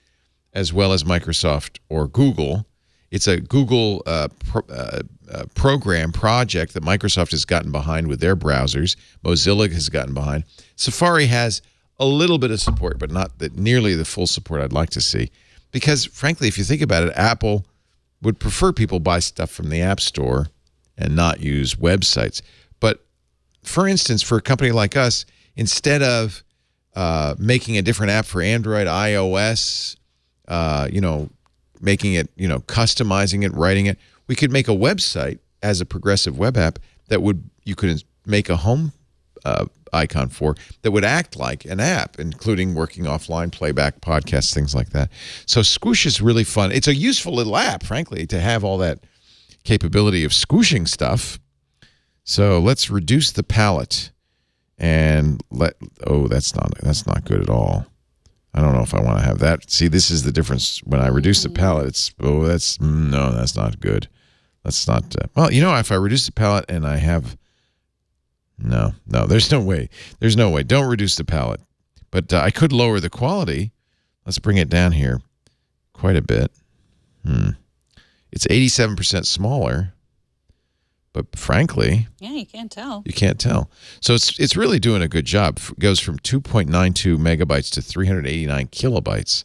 as well as Microsoft or Google. It's a Google project that Microsoft has gotten behind with their browsers. Mozilla has gotten behind. Safari has a little bit of support, but not nearly the full support I'd like to see. Because, frankly, if you think about it, Apple would prefer people buy stuff from the App Store and not use websites. But, for instance, for a company like us, instead of making a different app for Android, iOS, making it, customizing it, writing it, we could make a website as a progressive web app that you could make a home icon for that would act like an app, including working offline, playback, podcasts, things like that. So Squoosh is really fun. It's a useful little app, frankly, to have all that capability of squooshing stuff. So let's reduce the palette and that's not good at all. I don't know if I want to have that. See, this is the difference. When I reduce the palette, that's not good. That's not, if I reduce the palette and I have, no, there's no way. There's no way. Don't reduce the palette. But I could lower the quality. Let's bring it down here quite a bit. It's 87% smaller. But frankly, yeah, you can't tell. You can't tell. So it's really doing a good job. It goes from 2.92 megabytes to 389 kilobytes.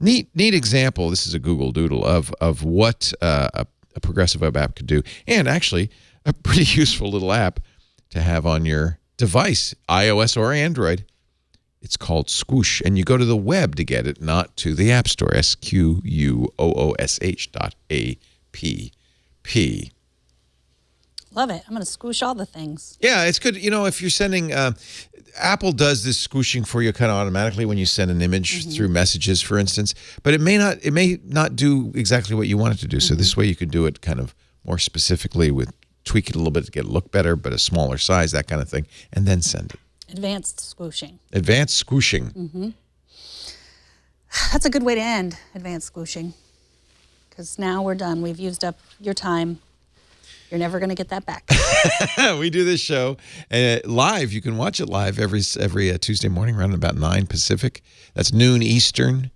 Neat example. This is a Google Doodle of what a progressive web app could do, and actually a pretty useful little app to have on your device, iOS or Android. It's called Squoosh, and you go to the web to get it, not to the App Store. SQUOOSH.app. Love it. I'm going to squoosh all the things. Yeah, it's good. If you're sending, Apple does this squooshing for you kind of automatically when you send an image through messages, for instance. But it may not do exactly what you want it to do. So this way you can do it kind of more specifically tweak it a little bit to get it look better, but a smaller size, that kind of thing, and then send it. Advanced squooshing. Advanced squooshing. That's a good way to end advanced squooshing, because now we're done. We've used up your time. You're never going to get that back. We do this show live. You can watch it live every Tuesday morning around about 9 Pacific. That's noon Eastern.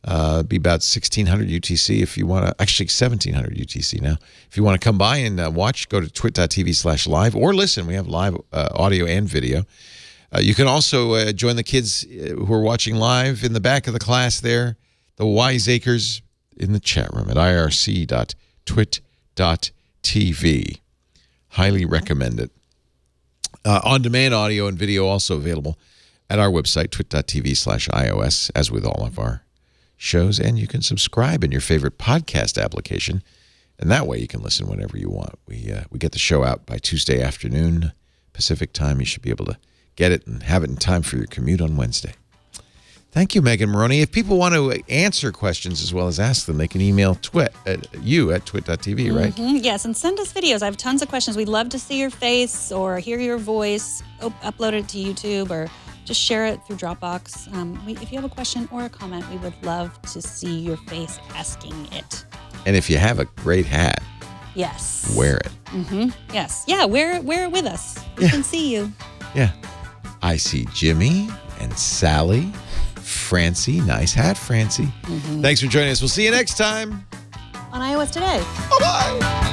Be about 1600 UTC if you want to. Actually, 1700 UTC now. If you want to come by and watch, go to twit.tv/live or listen. We have live audio and video. You can also join the kids who are watching live in the back of the class there, the wiseacres in the chat room at irc.twit.tv. Highly recommend it. On-demand audio and video also available at our website, twit.tv/iOS, as with all of our shows. And you can subscribe in your favorite podcast application, and that way you can listen whenever you want. We get the show out by Tuesday afternoon Pacific time. You should be able to get it and have it in time for your commute on Wednesday. Thank you, Megan Morrone. If people want to answer questions as well as ask them, they can email you at twit.tv, right? Yes, and send us videos. I have tons of questions. We'd love to see your face or hear your voice. Upload it to YouTube or just share it through Dropbox. If you have a question or a comment, we would love to see your face asking it. And if you have a great hat, yes, wear it. Yes. Yeah, wear it with us. We can see you. Yeah. I see Jimmy and Sally. Francie. Nice hat, Francie. Thanks for joining us. We'll see you next time on iOS Today. Bye-bye.